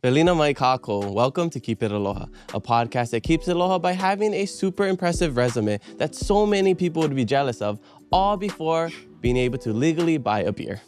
Belina mai kako. Welcome to Keep It Aloha, a podcast that keeps it aloha by having a super impressive resume that so many people would be jealous of, all before being able to legally buy a beer.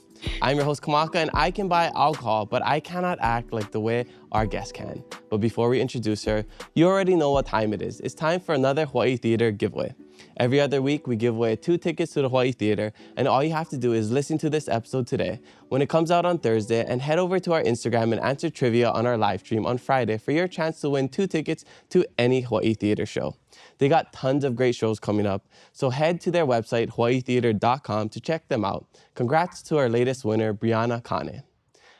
I'm your host, Kamaka, and I can buy alcohol, but I cannot act like the way our guest can. But before we introduce her, you already know what time it is. It's time for another Hawai'i Theater giveaway. Every other week, we give away 2 tickets to the Hawai'i Theater, and all you have to do is listen to this episode today when it comes out on Thursday, and head over to our Instagram and answer trivia on our live stream on Friday for your chance to win 2 tickets to any Hawai'i Theater show. They got tons of great shows coming up, so head to their website, hawaiitheater.com, to check them out. Congrats to our latest winner, Brianna Kane.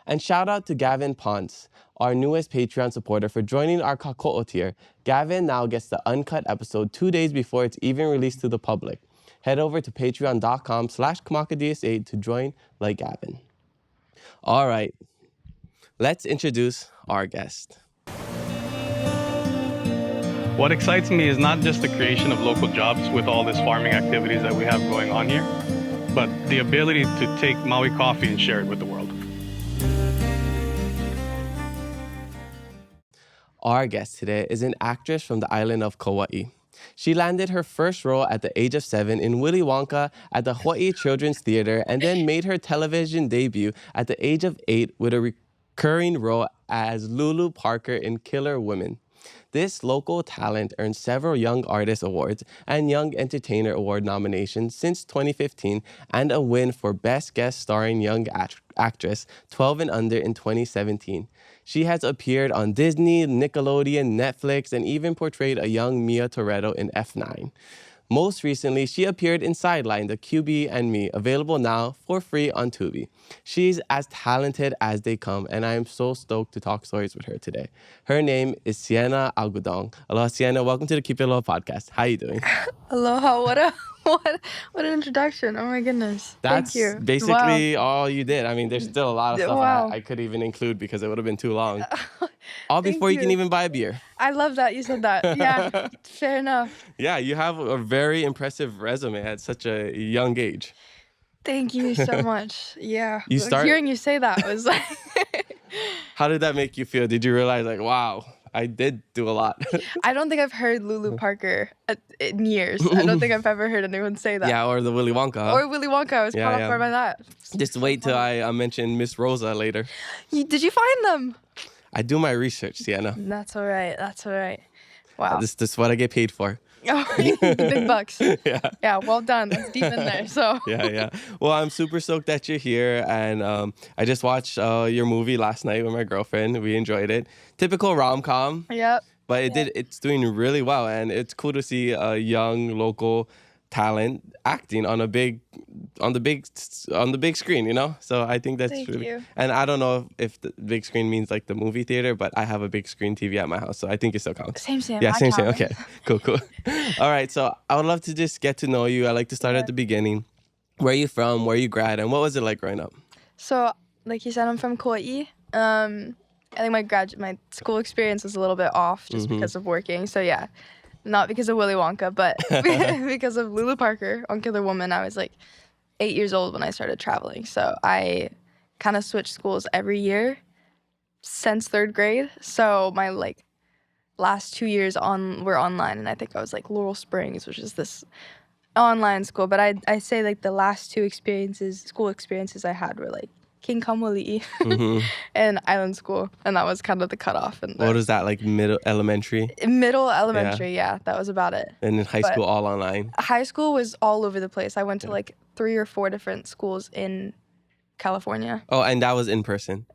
And shout out to Gavin Ponce, our newest Patreon supporter, for joining our Kako'o tier. Gavin now gets the uncut episode 2 days before it's even released to the public. Head over to patreon.com/KamakadS8 to join like Gavin. All right, let's introduce our guest. What excites me is not just the creation of local jobs with all these farming activities that we have going on here, but the ability to take Maui coffee and share it with the world. Our guest today is an actress from the island of Kaua'i. She landed her first role at the age of 7 in Willy Wonka at the Hawaii Children's Theater, and then made her television debut at the age of 8 with a recurring role as Lulu Parker in Killer Women. This local talent earned several Young Artist Awards and Young Entertainer Award nominations since 2015, and a win for Best Guest Starring Young Actress 12 and Under in 2017. She has appeared on Disney, Nickelodeon, Netflix, and even portrayed a young Mia Torretto in F9. Most recently, she appeared in Sidelined, the QB and Me, available now for free on Tubi. She's as talented as they come, and I am so stoked to talk stories with her today. Her name is Siena Agudong. Aloha, Siena. Welcome to the Keep It Aloha podcast. How are you doing? Aloha. What an introduction. Oh my goodness. That's Thank you. basically all you did. I mean, there's still a lot of stuff Wow. I could even include because it would have been too long. All Thank before you can you. even buy a beer. I love that you said that. Yeah, fair enough. Yeah, you have a very impressive resume at such a young age. Thank you so much. Yeah. Hearing you say that was like... How did that make you feel? Did you realize, like, wow, I did do a lot? I don't think I've heard Lulu Parker in years. I don't think I've ever heard anyone say that. Yeah, or the Willy Wonka. Huh? Or Willy Wonka. I was caught off guard by that. Just wait till I mention Miss Rosa later. Did you find them? I do my research, Sienna. That's all right. That's all right. Wow. This is what I get paid for. Oh, big bucks. Yeah. Yeah, well done. That's deep in there. So. Yeah. Well, I'm super stoked that you're here, and I just watched your movie last night with my girlfriend. We enjoyed it. Typical rom-com. Yep. But it's doing really well, and it's cool to see a young local talent acting on the big screen, you know? So I think that's Thank really you. And I don't know if the big screen means like the movie theater, but I have a big screen TV at my house, so I think it still counts. Same. Yeah, I same. count. Okay, cool. All right, so I would love to just get to know you. I like to start at the beginning. Where are you from? Where you grad? And what was it like growing up? So, like you said, I'm from Kaua'i. I think my school experience was a little bit off just because of working. So yeah, not because of Willy Wonka, but because of Lulu Parker on Killer Woman. I was like 8 years old when I started traveling. So I kind of switched schools every year since 3rd grade. So my last 2 years were online, and I think I was like Laurel Springs, which is this online school. But I say like the last 2 school experiences I had were like King Kamali'i and Island School, and that was kind of the cutoff. And What was that, like middle elementary? Middle elementary, yeah, that was about it. And in high school, all online? High school was all over the place. I went to like 3 or 4 different schools in California. Oh, and that was in person?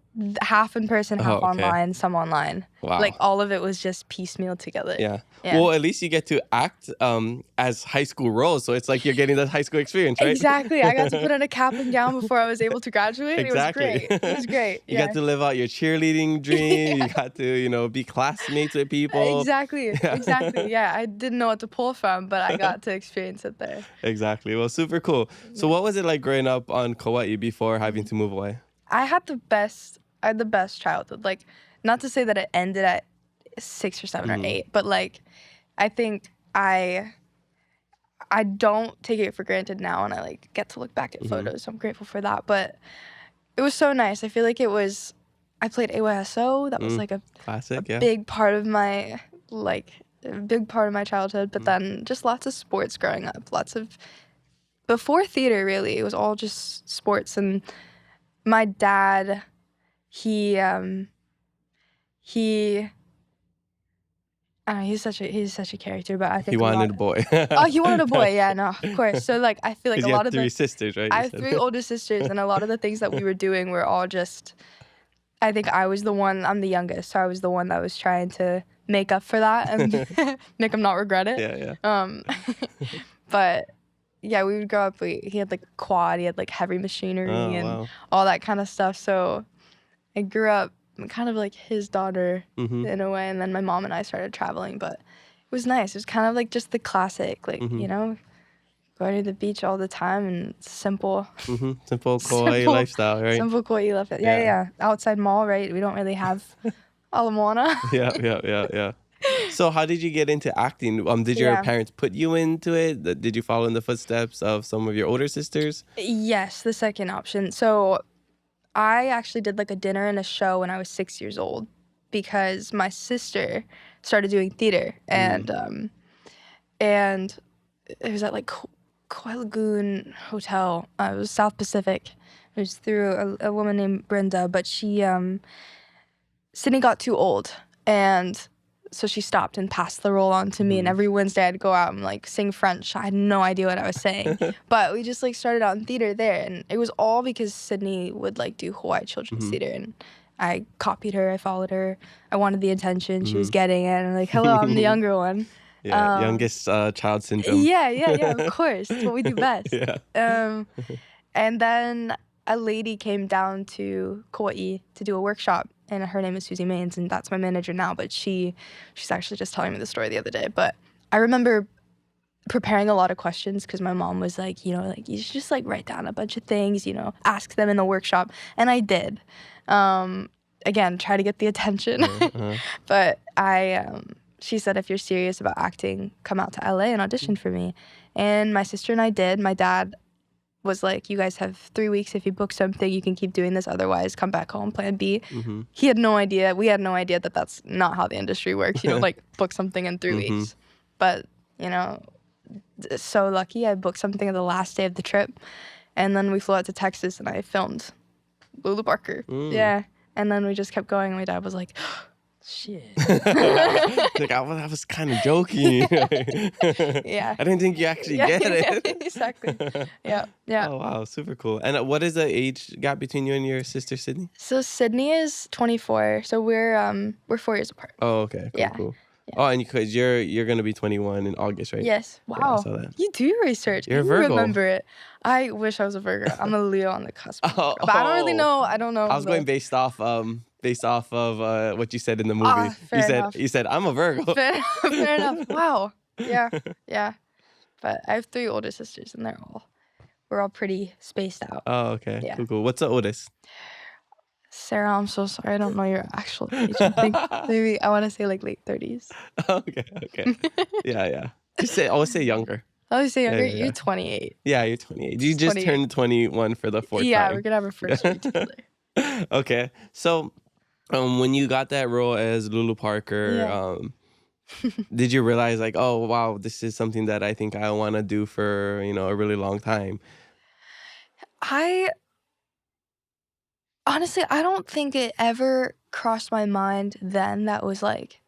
Half in person, half online, some online. Wow. Like all of it was just piecemeal together. Yeah. Well, at least you get to act as high school roles, so it's like you're getting that high school experience, right? Exactly. I got to put on a cap and gown before I was able to graduate. Exactly. It was great. You got to live out your cheerleading dream. You got to, be classmates with people. Exactly. Yeah, I didn't know what to pull from, but I got to experience it there. Exactly. Well, super cool. So what was it like growing up on Kaua'i before having to move away? I had the best childhood. Like, not to say that it ended at 6 or 7 or 8, but like, I think I don't take it for granted now, and I like get to look back at photos. So I'm grateful for that. But it was so nice. I feel like it was I played AYSO. That was like a Classic, yeah. big part of my childhood. But then just lots of sports growing up. Before theater, really, it was all just sports. And my dad, he I don't know, he's such a character, but I think He wanted a boy. Oh, he wanted a boy. Yeah, no, of course. So like, I feel like a You lot have of three sisters, right? I have 3 older sisters, and a lot of the things that we were doing were all just. I think I'm the youngest, so I was the one that was trying to make up for that and make him not regret it. Yeah. But yeah, we would grow up. He had like a quad. He had like heavy machinery and wow. all that kind of stuff. So I grew up kind of like his daughter Mm-hmm. in a way, and then my mom and I started traveling. But it was nice. It was kind of like just the classic, like Mm-hmm. you know, going to the beach all the time and simple. Mm-hmm. Simple Kaua'i lifestyle, right? Simple Kaua'i lifestyle. Yeah. Yeah. Outside mall, right? We don't really have Ala Moana. Yeah. So how did you get into acting? Did your Yeah. parents put you into it? Did you follow in the footsteps of some of your older sisters? Yes, the second option. So I actually did like a dinner and a show when I was 6 years old because my sister started doing theater and it was at like Kauai Lagoon Hotel. It was South Pacific. It was through a woman named Brenda, but Sydney got too old and so she stopped and passed the role on to me. And every Wednesday I'd go out and like sing French. I had no idea what I was saying, but we just like started out in theater there. And it was all because Sydney would like do Hawaii children's theater. And I copied her, I followed her. I wanted the attention she was getting it. And like, hello, I'm the younger one. Yeah, youngest child syndrome. Yeah, of course. It's what we do best. Yeah. And then a lady came down to Kaua'i to do a workshop, and her name is Susie Maines, and that's my manager now, but she's actually just telling me the story the other day. But I remember preparing a lot of questions because my mom was like, you know, like, you should just like write down a bunch of things, you know, ask them in the workshop. And I did. Again, try to get the attention. But she said, if you're serious about acting, come out to LA and audition for me. And my sister and I did. My dad was like, you guys have 3 weeks. If you book something, you can keep doing this. Otherwise, come back home, plan B. He had no idea. We had no idea that that's not how the industry works. You know, like book something in 3 weeks. But, you know, so lucky. I booked something on the last day of the trip. And then we flew out to Texas and I filmed Lulu Parker. Yeah. And then we just kept going. And my dad was like, shit. Like, I was kind of joking. Yeah. I didn't think you actually get it. Yeah, exactly. Yeah. Oh, wow. Super cool. And what is the age gap between you and your sister, Sydney? So Sydney is 24. So we're 4 years apart. Oh, okay. Cool. Yeah. Oh, and because you're going to be 21 in August, right? Yes. Yeah, I Wow. saw that. You do research. You're a You Virgo. remember it. I wish I was a Virgo. I'm a Leo on the cusp. But I don't really know. I don't know. I was going based off of what you said in the movie. Fair enough. You said I'm a Virgo. Fair enough. Wow. Yeah. But I have 3 older sisters, and we're all pretty spaced out. Oh, okay. Yeah. Cool. What's the oldest? Sarah, I'm so sorry. I don't know your actual age. I think maybe I want to say like late 30s. Okay. Yeah. Always say younger. I always say younger. Yeah. You're 28. Yeah, you're 28. You just 28. turned 21 for the 4th Yeah, time. we're gonna have our first read together. Okay. So, when you got that role as Lulu Parker, did you realize like, oh wow, this is something that I think I want to do for a really long time? Honestly, I don't think it ever crossed my mind then that was like,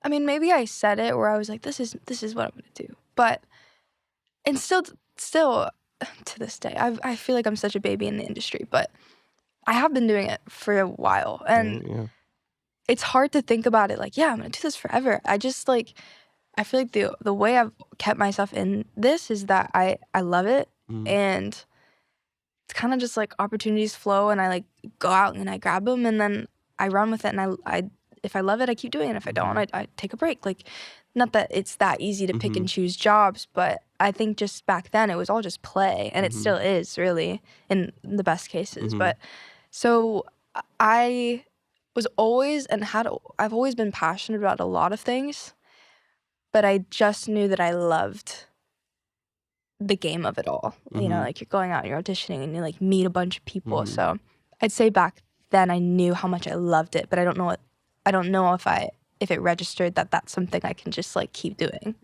I mean, maybe I said it where I was like, this is what I'm gonna do. But, and still to this day, I feel like I'm such a baby in the industry, but I have been doing it for a while. And it's hard to think about it like, yeah, I'm gonna do this forever. I just like, I feel like the way I've kept myself in this is that I love it. And it's kind of just like opportunities flow and I like go out and I grab them and then I run with it. And I if I love it, I keep doing it. If I don't, I take a break. Like, not that it's that easy to pick and choose jobs, but I think just back then it was all just play. And it still is really in the best cases. But so I was always I've always been passionate about a lot of things, but I just knew that I loved the game of it all. You know, like you're going out and you're auditioning and you like meet a bunch of people. So I'd say back then I knew how much I loved it, but I don't know if it registered that that's something I can just like keep doing.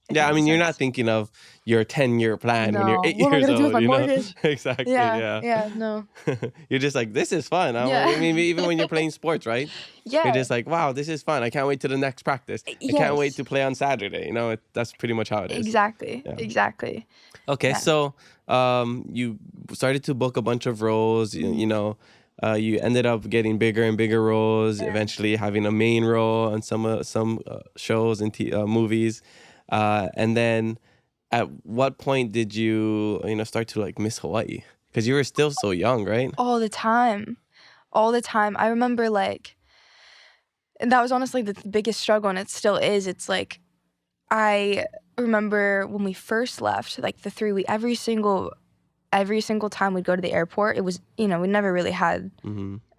Yeah, I mean, you're not thinking of your 10-year plan when you're No. 8 What am I years gonna do with old, my mortgage? Exactly, Yeah, no. You're just like, this is fun. Yeah. I mean, even when you're playing sports, right? You're Yeah. just like, wow, this is fun. I can't wait to the next practice. I can't wait Yes. to play on Saturday. That's pretty much how it is. Exactly. Yeah. Exactly. Okay, Yeah. so you started to book a bunch of roles. You ended up getting bigger and bigger roles. Eventually, having a main role on some shows and movies. And then, at what point did you start to like miss Hawaii? Because you were still so young, right? All the time. I remember like, and that was honestly the biggest struggle, and it still is. It's like, I remember when we first left, like the 3 week, every single time we'd go to the airport, it was, we never really had,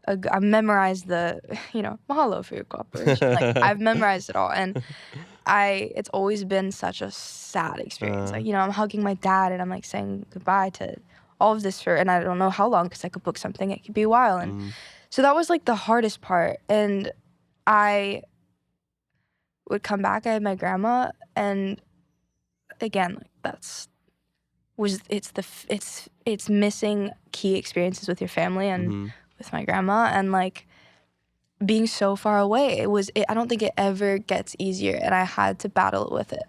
I memorized the, mahalo for your cooperation. Like, I've memorized it all. And it's always been such a sad experience. Like, I'm hugging my dad and I'm like saying goodbye to all of this and I don't know how long, because I could book something, it could be a while. And so that was like the hardest part. And I would come back, I had my grandma, and again, like it's missing key experiences with your family and with my grandma, and like being so far away. I don't think it ever gets easier, and I had to battle with it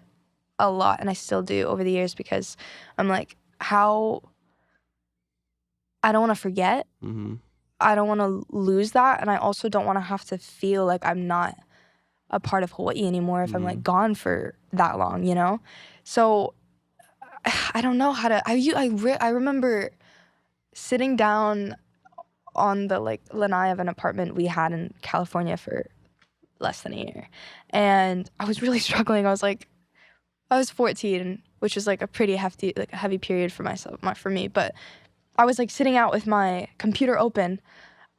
a lot, and I still do over the years, because I'm like, how I don't want to forget. I don't want to lose that, and I also don't want to have to feel like I'm not a part of Hawaii anymore if I'm like gone for that long, So I don't know how to. I remember sitting down on the like lanai of an apartment we had in California for less than a year, and I was really struggling. I was 14, which is like a pretty heavy period for me. But I was like sitting out with my computer open.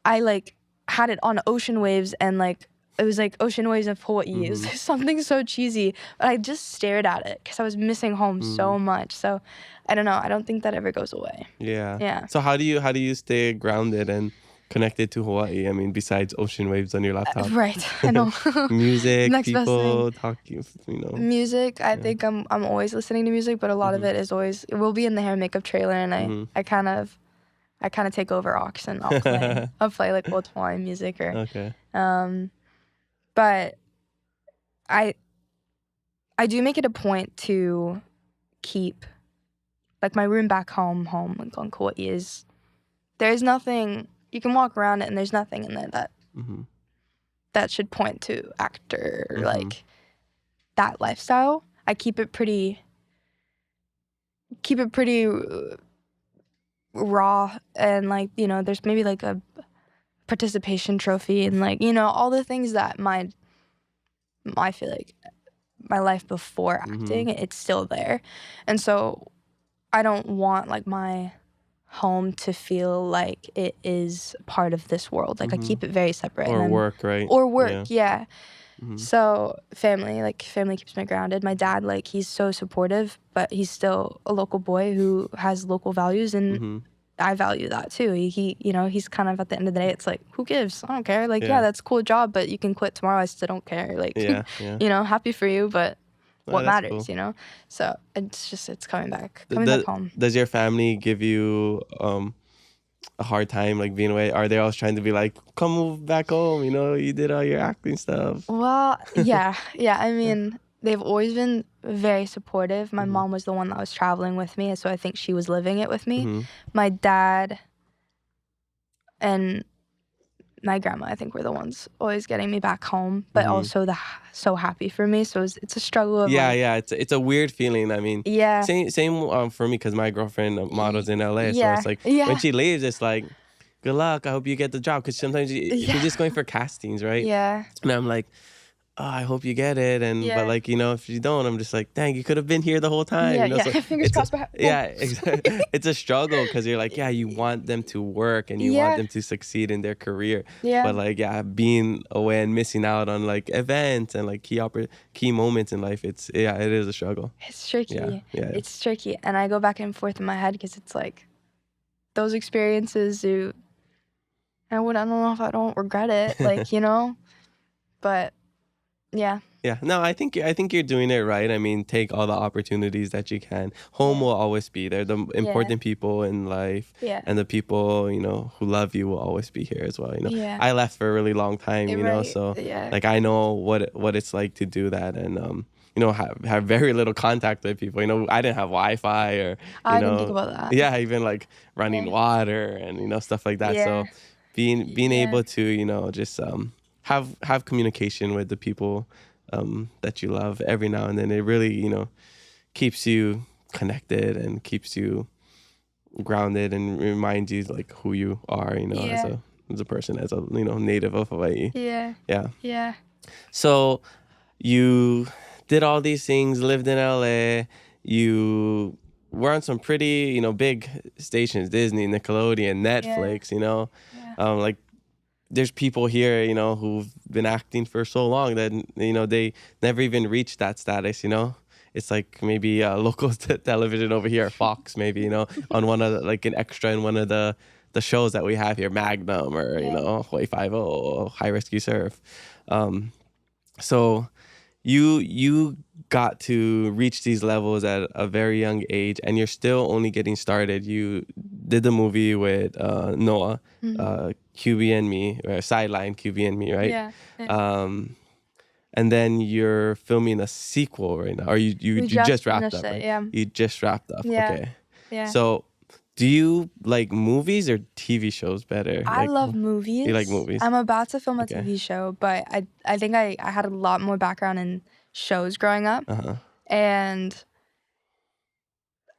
I like had it on ocean waves, and like it was like ocean waves of Hawaii. It was something so cheesy, but I just stared at it because I was missing home so much. So I don't know. I don't think that ever goes away. Yeah. So how do you stay grounded and connected to Hawaii? I mean, besides ocean waves on your laptop. Right. I know. Music, Next people talking. Music. I think I'm always listening to music, but a lot of it is always, it will be in the hair and makeup trailer, and I kind of take over aux, and I'll play like old Hawaiian music or but I do make it a point to keep like my room back home like on Kaua'i there's nothing, you can walk around it and there's nothing in there that should point to actor or like that lifestyle. I keep it pretty raw, and like there's maybe like a participation trophy and like all the things that I feel like my life before acting, it's still there. And so I don't want like my home to feel like it is part of this world. Like I keep it very separate. Or work, right? Or work, yeah. So family keeps me grounded. My dad, like, he's so supportive, but he's still a local boy who has local values, and I value that too. He's kind of, at the end of the day, it's like, who gives? I don't care. Like, yeah, that's a cool job, but you can quit tomorrow. I still don't care. Like, happy for you, but what matters, cool. So it's coming back home. Does your family give you a hard time like being away? Are they always trying to be like, come move back home, you did all your acting stuff? Well, yeah. I mean, they've always been very supportive. My mom was the one that was traveling with me, so I think she was living it with me. My dad and my grandma, I think, were the ones always getting me back home, but also so happy for me. So it's a struggle of it's a weird feeling. I mean, same for me, because my girlfriend models in LA, so it's like when she leaves, it's like, good luck, I hope you get the job, because sometimes you're just going for castings, right? And I'm like, oh, I hope you get it, but like, if you don't, I'm just like, dang, you could have been here the whole time. So fingers crossed. Exactly. It's a struggle, because you're like, you want them to work and you want them to succeed in their career, but like, being away and missing out on like events and like key moments in life, it is a struggle. It's tricky. It's tricky, and I go back and forth in my head, because it's like those experiences I don't know if I don't regret it, like, you know, but yeah. Yeah, no, I think you're doing it right. I mean, take all the opportunities that you can. Home will always be there. The important people in life and the people, you know, who love you will always be here as well. You know, Yeah. I left for a really long time, you know, so like I know what it's like to do that, and you know, have very little contact with people. You know, I didn't have Wi-Fi or I didn't think about that. yeah, even like running water and you know stuff like that. So being able to, you know, just have communication with the people that you love every now and then, it really, you know, keeps you connected and keeps you grounded and reminds you like who you are, you know, as a person, as a, you know, native of Hawaii. Yeah. So you did all these things, lived in LA, you were on some pretty, you know, big stations, Disney, Nickelodeon, Netflix, you know, like there's people here, you know, who've been acting for so long that, you know, they never even reached that status, you know. It's like maybe local television over here, Fox, maybe, you know, on one of the, like an extra in one of the shows that we have here, Magnum or, you know, Hawaii 5-0, High Rescue Surf. So you got to reach these levels at a very young age, and you're still only getting started. You did the movie with Noah, QB and Me, or Sidelined, QB and Me, right? Yeah. And then you're filming a sequel right now, or you just wrapped up, right? Yeah. You just wrapped up. Yeah. Okay. Yeah. So, do you like movies or TV shows better? I love movies. You like movies? I'm about to film a TV show, but I think I had a lot more background in shows growing up. And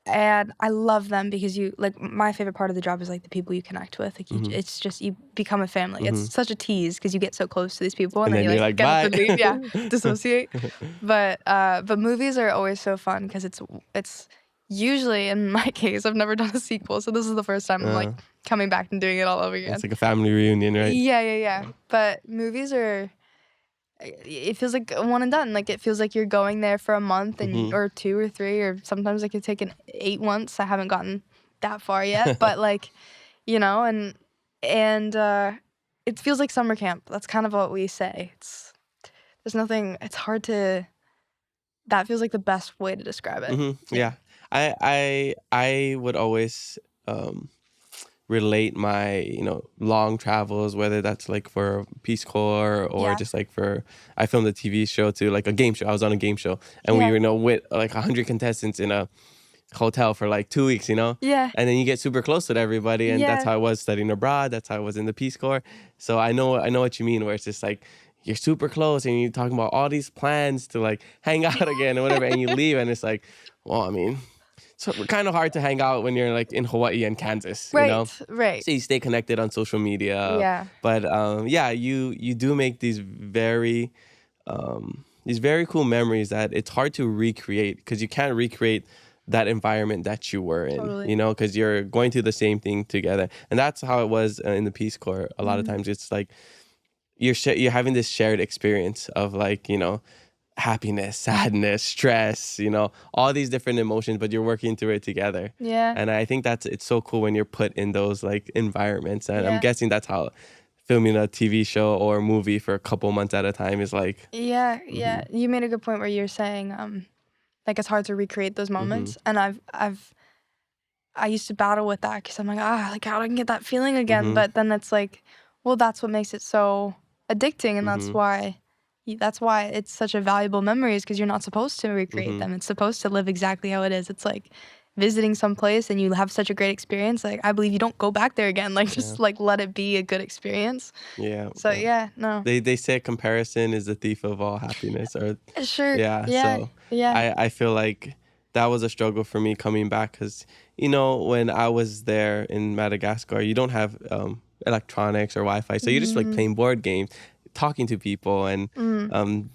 I love them because you, like, my favorite part of the job is like the people you connect with. Like it's just, you become a family. It's such a tease because you get so close to these people and then you like get up and leave, dissociate. But movies are always so fun because it's usually, in my case, I've never done a sequel, so this is the first time I'm like coming back and doing it all over again. It's like a family reunion, right? Yeah. But movies are, it feels like one and done. Like it feels like you're going there for a month and or 2 or 3, or sometimes like it's taken 8 months. I haven't gotten that far yet, but like, you know, and it feels like summer camp. That's kind of what we say. There's nothing. It's hard to. That feels like the best way to describe it. Yeah. I would always relate my, you know, long travels, whether that's like for Peace Corps or just like for, I filmed a TV show too, like a game show. I was on a game show and we were, you know, with like 100 contestants in a hotel for like 2 weeks, you know? Yeah. And then you get super close with everybody, and that's how I was studying abroad. That's how I was in the Peace Corps. So I know what you mean, where it's just like, you're super close and you're talking about all these plans to like hang out again or whatever, and you leave and it's like, well, I mean, so kind of hard to hang out when you're like in Hawaii and Kansas, you know? Right. So you stay connected on social media. Yeah. But you do make these very cool memories that it's hard to recreate, because you can't recreate that environment that you were in, you know, because you're going through the same thing together. And that's how it was in the Peace Corps. A lot of times it's like you're having this shared experience of like, you know, happiness, sadness, stress, you know, all these different emotions, but you're working through it together. Yeah. And I think it's so cool when you're put in those like environments. And I'm guessing that's how filming a TV show or movie for a couple months at a time is like. Yeah. You made a good point where you're saying like it's hard to recreate those moments. And I used to battle with that because I'm like, like how do I can get that feeling again? But then it's like, well, that's what makes it so addicting, and that's why it's such a valuable memory, is because you're not supposed to recreate them. It's supposed to live exactly how it is. It's like visiting some place and you have such a great experience. Like I believe you don't go back there again. Like just like let it be a good experience. Yeah. So no. They say comparison is the thief of all happiness. Or sure. Yeah. So I feel like that was a struggle for me coming back, because you know when I was there in Madagascar, you don't have electronics or Wi-Fi, so you're just like playing board games, talking to people, and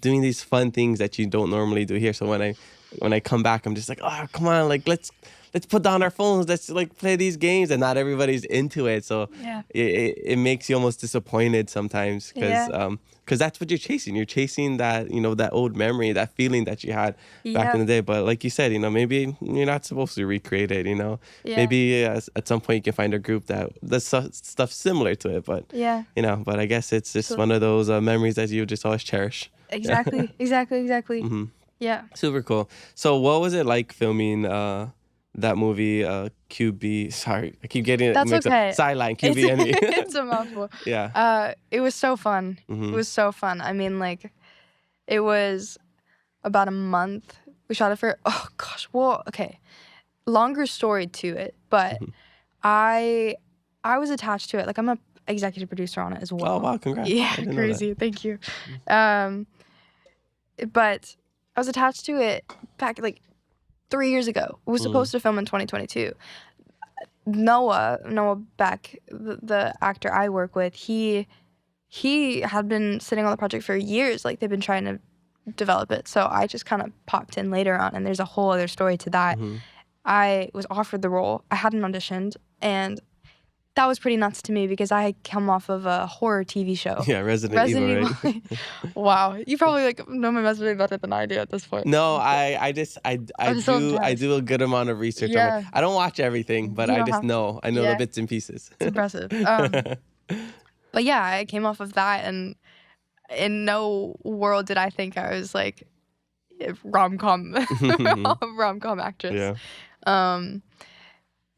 doing these fun things that you don't normally do here. So when I come back, I'm just like, oh, come on, like let's let's put down our phones, let's like play these games, and not everybody's into it. So Yeah. it makes you almost disappointed sometimes because that's what you're chasing. You're chasing that, that old memory, that feeling that you had back in the day. But like you said, maybe you're not supposed to recreate it. Yeah. Maybe at some point you can find a group that does stuff similar to it. But Yeah. but I guess it's just one of those memories that you just always cherish. Exactly. Mm-hmm. Yeah. Super cool. So what was it like filming that movie QB? Sorry, I keep getting it That's mixed okay. up. Sidelined, QB. It's a mouthful. Yeah. It was so fun. Mhm. It was so fun. I mean, like, it was about a month. We shot it for, oh gosh, well, okay. Longer story to it, but Mhm. I was attached to it. Like, I'm a executive producer on it as well. Oh wow, congrats. Yeah, I didn't know that. crazy. Thank you. But I was attached to it back like 3 years ago. We were supposed to film in 2022. Noah Beck, the actor I work with, he had been sitting on the project for years. Like, they've been trying to develop it. So I just kind of popped in later on, and there's a whole other story to that. Mhm. I was offered the role. I hadn't auditioned, and that was pretty nuts to me because I had come off of a horror TV show. Yeah, Resident Evil, right? Wow, you probably like know my resume better than I do at this point. No, I I'm so do impressed. do a good amount of research. Yeah. I don't watch everything, but You I don't just have to. know. I know Yeah. the bits and pieces. It's impressive. But yeah, I came off of that, and in no world did I think I was like a rom-com actress. Yeah.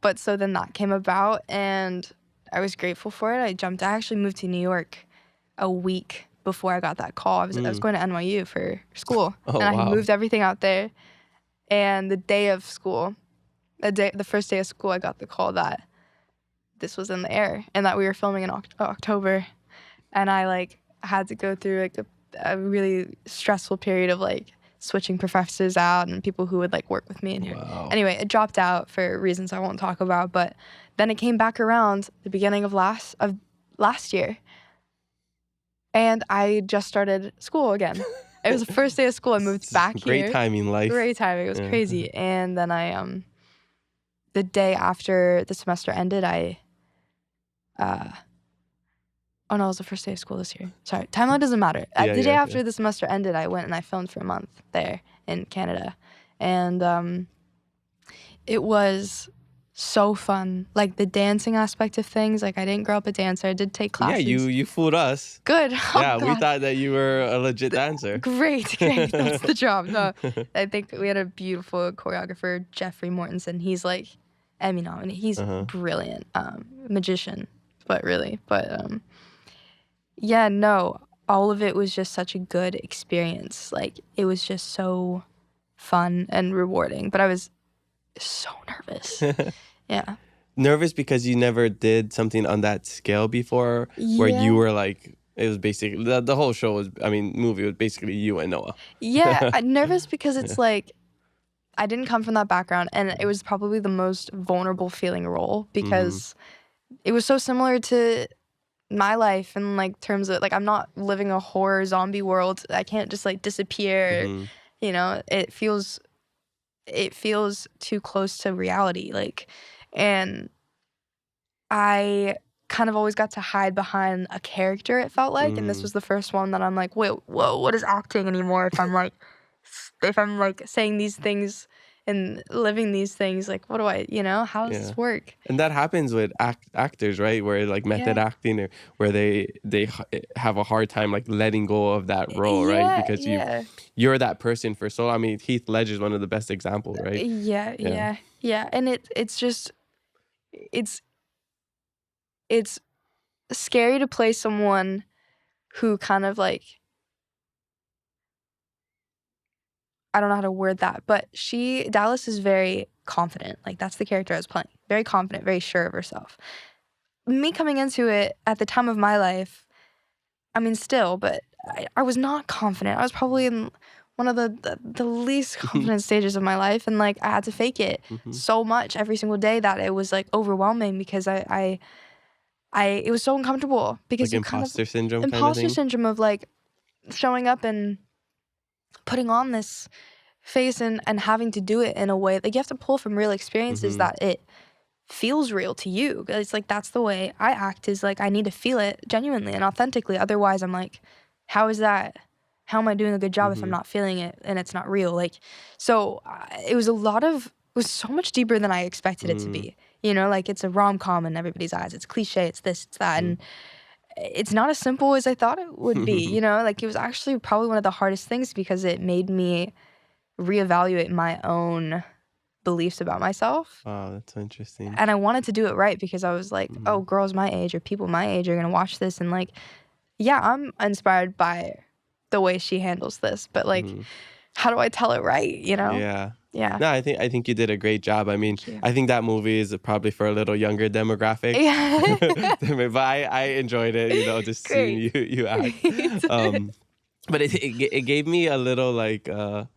But so then that came about, and I was grateful for it. I actually moved to New York a week before I got that call. I was going to NYU for school, Oh, and I had wow. moved everything out there. And the day of school, the first day of school, I got the call that this was in the air and that we were filming in October. And I like had to go through like a really stressful period of like switching professors out and people who would like work with me. And Wow. anyway, it dropped out for reasons I won't talk about. But then it came back around the beginning of last year, and I just started school again. It was the first day of school. I moved back here. Great timing, life. Great timing. It was crazy. And then I the day after the semester ended, oh no, it was the first day of school this year. Sorry, timeline doesn't matter. The day after the semester ended, I went and I filmed for a month there in Canada. And it was so fun. Like the dancing aspect of things. Like I didn't grow up a dancer. I did take classes. Yeah, you fooled us. Good. Oh, Yeah, we God. thought that you were a legit dancer. Great. That's the job. No, I think we had a beautiful choreographer, Jeffrey Mortensen. He's like Emmy nominated. He's brilliant. Magician, but yeah, no, all of it was just such a good experience. Like it was just so fun and rewarding, but I was so nervous. Yeah. Nervous because you never did something on that scale before, where you were like, it was basically, the whole show was, movie was basically you and Noah. Yeah, I'm nervous because it's like, I didn't come from that background, and it was probably the most vulnerable feeling role because it was so similar to my life in like terms of like I'm not living a horror zombie world. I can't just like disappear. You know, it feels too close to reality. Like, and I kind of always got to hide behind a character, it felt like, and this was the first one that I'm like, wait, whoa, what is acting anymore? If I'm like saying these things and living these things, like what do I, how does this work? And that happens with actors, right? Where like method acting, or where they have a hard time like letting go of that role, right? Because you're that person for so. Heath Ledger is one of the best examples, right? Yeah. And it's scary to play someone who kind of like, I don't know how to word that, but Dallas is very confident. Like that's the character I was playing. Very confident, very sure of herself. Me coming into it at the time of my life, still, but I was not confident. I was probably in one of the least confident stages of my life, and like I had to fake it so much every single day that it was like overwhelming because I it was so uncomfortable because like imposter syndrome kind of thing? Syndrome of like showing up and putting on this face and having to do it in a way like you have to pull from real experiences that it feels real to you. It's like that's the way I act, is like I need to feel it genuinely and authentically. Otherwise I'm like, how am I doing a good job if I'm not feeling it and it's not real? Like, so it was so much deeper than I expected it to be. You know, like it's a rom-com in everybody's eyes. It's cliche, it's this, it's that, and it's not as simple as I thought it would be. You know, like it was actually probably one of the hardest things because it made me reevaluate my own beliefs about myself. Wow, that's so interesting. And I wanted to do it right because I was like, oh, girls my age or people my age are gonna watch this and like, yeah, I'm inspired by the way she handles this, but like, how do I tell it right? You know? Yeah. No, I think you did a great job. I mean, I think that movie is probably for a little younger demographic. Yeah. But I enjoyed it, you know, just seeing you act. But it gave me a little like a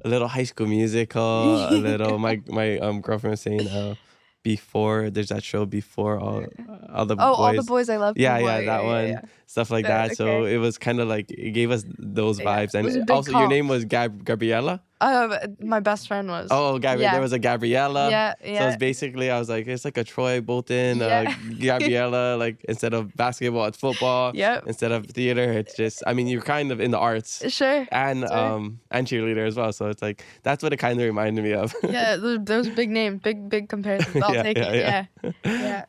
little High School Musical, a little my girlfriend was saying Before, there's that show Before, all the boys. All the boys I love. Yeah, that one. Stuff like that. So it was kind of like, it gave us those vibes. And also your name was Gabriella? My best friend was. Oh, there was a Gabriella. Yeah. So it's basically, I was like, it's like a Troy Bolton, Gabriella, like instead of basketball, it's football. Yep. Instead of theater, it's just, I mean, you're kind of in the arts. Sure. And cheerleader as well. So it's like, that's what it kind of reminded me of. Yeah, those big names, big comparisons. I'll take it. Yeah.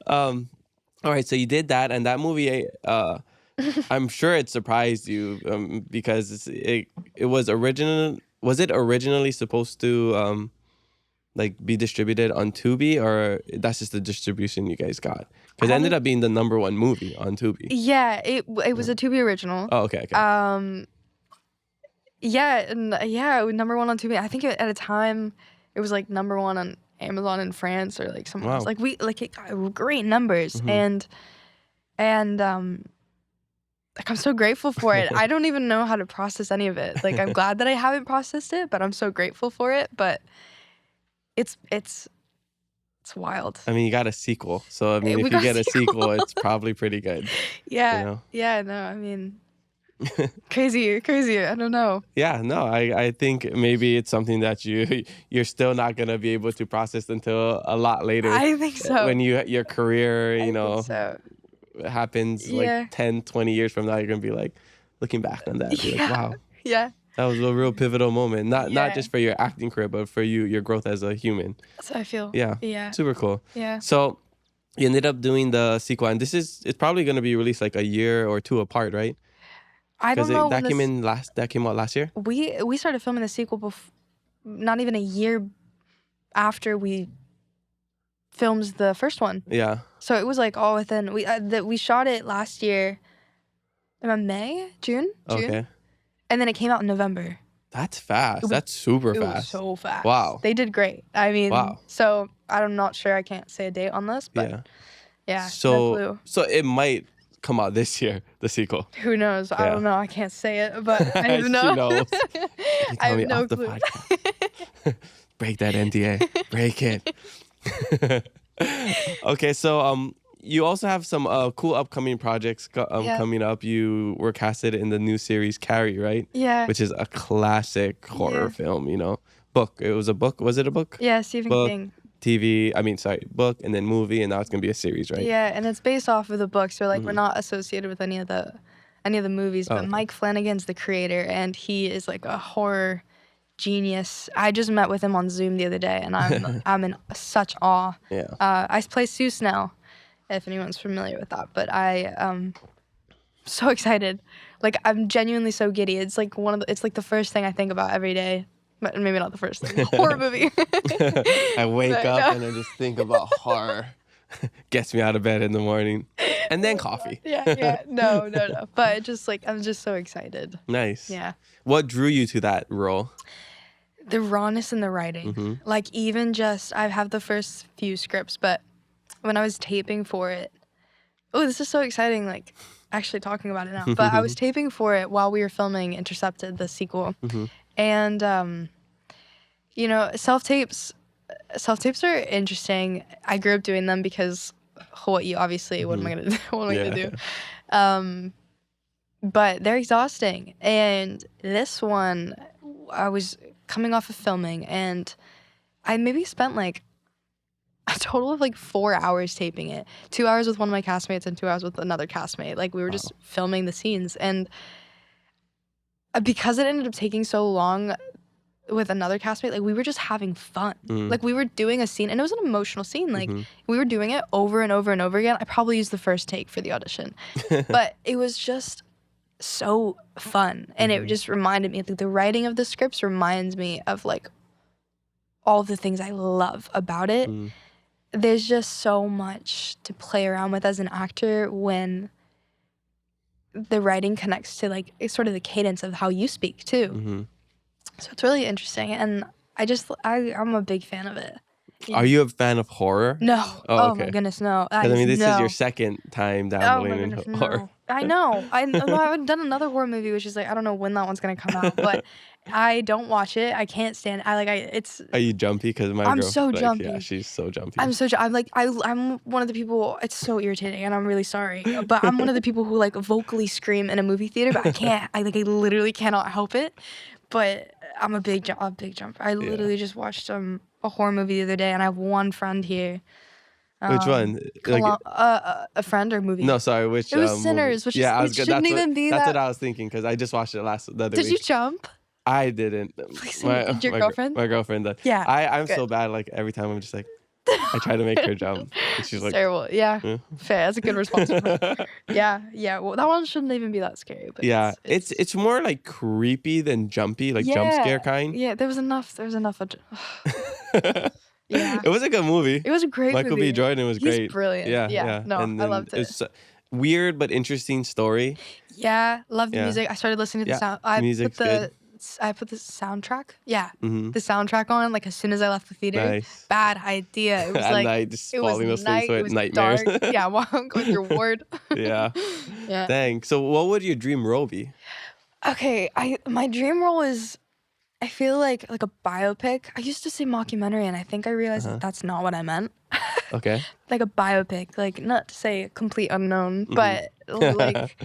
All right, so you did that, and that movie, I'm sure it surprised you because it was originally supposed to like be distributed on Tubi, or that's just the distribution you guys got? Because it ended up being the #1 movie on Tubi. Yeah, it was a Tubi original. Oh, okay. Yeah, it was #1 on Tubi. I think at a time it was like #1 on Amazon in France or like somewhere else. Like it got great numbers and like I'm so grateful for it. I don't even know how to process any of it. Like I'm glad that I haven't processed it, but I'm so grateful for it. But it's wild. I mean, you got a sequel, so I mean, if you get a sequel, it's probably pretty good. Yeah. You know? Yeah. No, I mean. Crazy. I don't know. Yeah, no, I think maybe it's something that you're still not gonna be able to process until a lot later. I think so. When your career, happens like 10, 20 years from now, you're gonna be like looking back on that, be like, wow. Yeah. That was a real pivotal moment. Not just for your acting career, but for your growth as a human. That's how I feel. Yeah. Super cool. Yeah. So you ended up doing the sequel, and it's probably gonna be released like a year or two apart, right? I don't know. That came out last year? We started filming the sequel not even a year after we filmed the first one. Yeah. So it was like all within we shot it last year in May, June. Okay. And then it came out in November. That's fast. That's super fast. It was so fast. Wow. They did great. I mean, wow. So I'm not sure. I can't say a date on this, but yeah. So it might come out this year, the sequel. Who knows? I don't know. I can't say it, but I have no. She knows. I have no clue. Break that NDA. Break it. Okay, so you also have some cool upcoming projects coming up. You were casted in the new series Carrie, right? Yeah. Which is a classic horror film, you know. Book. It was a book. Was it a book? Yeah, Stephen King. Book and then movie, and now it's gonna be a series, right? Yeah, and it's based off of the book, so like we're not associated with any of the movies. But Mike Flanagan's the creator, and he is like a horror genius. I just met with him on Zoom the other day, and I'm in such awe. Yeah. I play Seuss now, if anyone's familiar with that. But I'm so excited. Like I'm genuinely so giddy. It's like it's like the first thing I think about every day. But maybe not the first thing. Horror movie. I wake up and I just think about horror. Gets me out of bed in the morning. And then coffee. Yeah. No. But it just like, I'm just so excited. Nice. Yeah. What drew you to that role? The rawness in the writing. Like even just, I have the first few scripts, but when I was taping for it, this is so exciting, like actually talking about it now. But I was taping for it while we were filming Intercepted, the sequel. And, self-tapes are interesting. I grew up doing them because Hawai'i, obviously, what am I going to do? But they're exhausting. And this one, I was coming off of filming, and I maybe spent like a total of like 4 hours taping it. 2 hours with one of my castmates and 2 hours with another castmate. Like we were just filming the scenes, and because it ended up taking so long with another castmate, like we were just having fun. Like we were doing a scene, and it was an emotional scene. Like we were doing it over and over and over again. I probably used the first take for the audition, but it was just so fun, and it just reminded me, like the writing of the scripts reminds me of like all the things I love about it. There's just so much to play around with as an actor when the writing connects to like sort of the cadence of how you speak too. So it's really interesting, and I'm a big fan of it. Yeah. Are you a fan of horror? No. Oh, my goodness, no. I mean, this is your second time dabbling in horror. No. I know. I've done another horror movie, which is like, I don't know when that one's gonna come out, but I don't watch it. I can't stand it. Are you jumpy? Because my I'm girl, so like, jumpy. Yeah, she's so jumpy. I'm one of the people. It's so irritating, and I'm really sorry. But I'm one of the people who like vocally scream in a movie theater, but I can't. I literally cannot help it. But I'm a big jumper. I literally just watched a horror movie the other day, and I have one friend here. Which one? A friend or movie? No, sorry. Which? It was Sinners, movie? which shouldn't even be that. That's what I was thinking, because I just watched it the other week. Did you jump? I didn't. Did your girlfriend? My girlfriend did. Yeah. I'm good. so bad. Like every time I'm just like, I try to make her jump. And she's like, terrible. Yeah. Fair. That's a good response. Yeah. Well, that one shouldn't even be that scary. But yeah, it's more like creepy than jumpy, like jump scare kind. Yeah, there was enough of. Yeah. It was a good movie. It was a great movie. Michael B. Jordan was great. He's brilliant. Yeah. No, and I loved it. It's a weird but interesting story. Yeah, love the music. I started listening to the sound. I put the soundtrack. Yeah, the soundtrack on like as soon as I left the theater. Nice. Bad idea. It was At like night, just it was falling asleep, night. so It was nightmares. dark. Yeah, walk with your ward. Yeah. Yeah. Dang. So, what would your dream role be? Okay, my dream role is, I feel like a biopic. I used to say mockumentary, and I think I realized that that's not what I meant. Okay. Like a biopic, like not to say a complete unknown, but like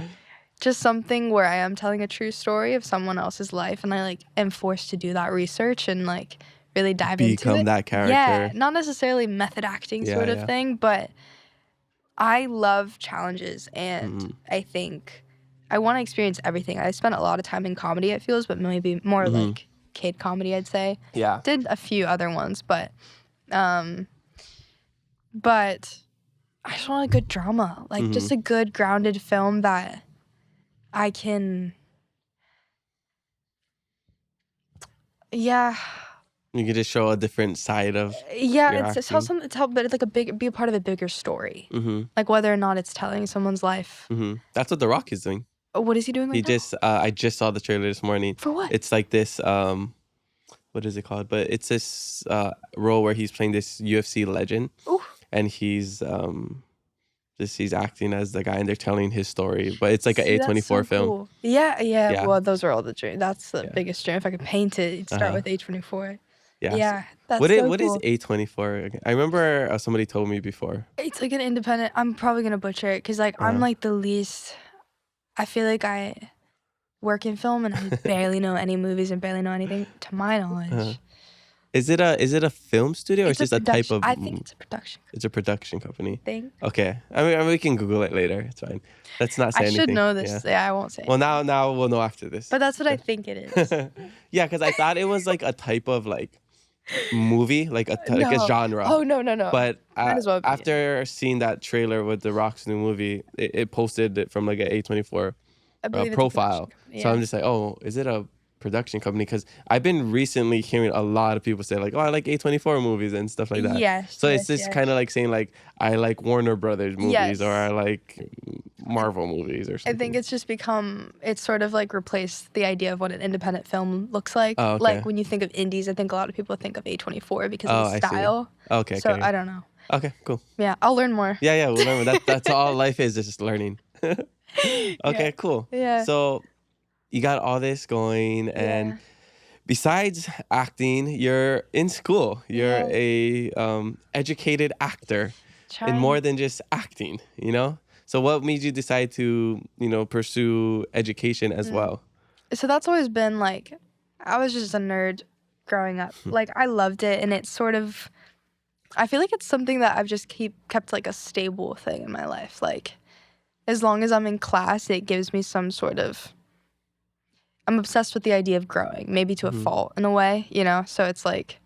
just something where I am telling a true story of someone else's life, and I like am forced to do that research and like really dive into it. Become that character. Yeah, not necessarily method acting sort of thing, but I love challenges, and I think I want to experience everything. I spent a lot of time in comedy, it feels, but maybe more like kid comedy, I'd say. Yeah. Did a few other ones, but I just want a good drama, like just a good grounded film that I can, You could just show a different side of. it's tell something, but it's like be a part of a bigger story, like whether or not it's telling someone's life. That's what The Rock is doing. What is he doing? I just saw the trailer this morning. For what? It's like this. What is it called? But it's this role where he's playing this UFC legend. Ooh. And he's acting as the guy, and they're telling his story. But it's like an A24 film. Cool. Yeah. Well, those are all the dreams. That's the biggest dream. If I could paint it, it'd start with A24. Yeah. That's What cool. is A24? I remember somebody told me before. It's like an independent. I'm probably gonna butcher it because like I'm like the least. I feel like I work in film and I barely know any movies and barely know anything to my knowledge. Is it a film studio or it's just a type of? I think it's a production. It's a production company. Thing. Okay. I mean, we can Google it later. It's fine. Let's not say anything. I should know this. Yeah, I won't say. Well, now we'll know after this. But that's what I think it is. Yeah, because I thought it was like a type of like movie, like a genre. Oh no. But Might as well be. After seeing that trailer with The Rock's new movie, it posted it from like an A24 profile. So I'm just like, oh, is it a production company? Because I've been recently hearing a lot of people say like, oh, I like A24 movies and stuff like that. Yes. So it's just kind of like saying like, I like Warner Brothers movies or I like Marvel movies or something. I think it's just it's sort of like replaced the idea of what an independent film looks like. Oh, okay. Like when you think of indies, I think a lot of people think of A24 because of the style. Okay. So I don't know. Okay, cool. Yeah, I'll learn more. Yeah, we'll learn. That's all life is just learning. Okay, cool. Yeah. So you got all this going, and besides acting, you're in school. You're a educated actor in more than just acting, you know? So what made you decide to, pursue education as well? So that's always been like, I was just a nerd growing up. Like, I loved it, and it's sort of, I feel like it's something that I've just kept like a stable thing in my life. Like, as long as I'm in class, it gives me some sort of, I'm obsessed with the idea of growing, maybe to a fault in a way, you know? So it's like,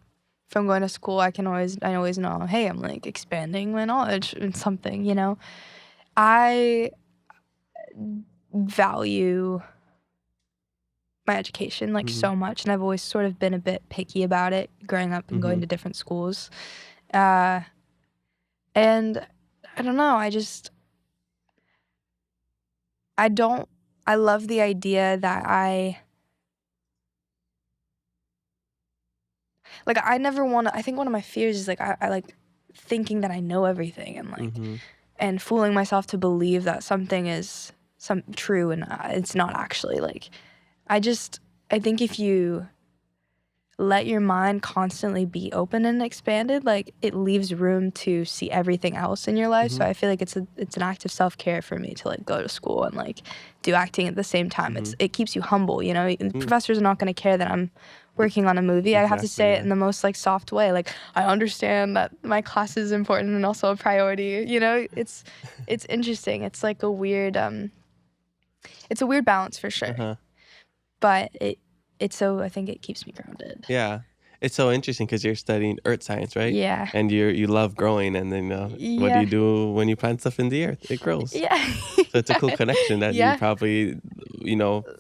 if I'm going to school, I always know, hey, I'm like expanding my knowledge in something, you know? I value my education like so much, and I've always sort of been a bit picky about it growing up and going to different schools. And I don't know, I love the idea that I never want to, I think one of my fears is like, I like thinking that I know everything and like, and fooling myself to believe that something is true and it's not actually. Like, I think if you let your mind constantly be open and expanded, like, it leaves room to see everything else in your life. So I feel like it's an act of self-care for me to like go to school and like do acting at the same time. It keeps you humble, you know? Professors are not going to care that I'm working on a movie. I have to say it in the most like soft way. Like, I understand that my class is important and also a priority, you know? It's interesting. It's like a weird it's a weird balance for sure. But I think it keeps me grounded. Yeah. It's so interesting because you're studying earth science, right? Yeah. And you love growing, and then what do you do when you plant stuff in the earth? It grows. Yeah. So it's a cool connection that you probably,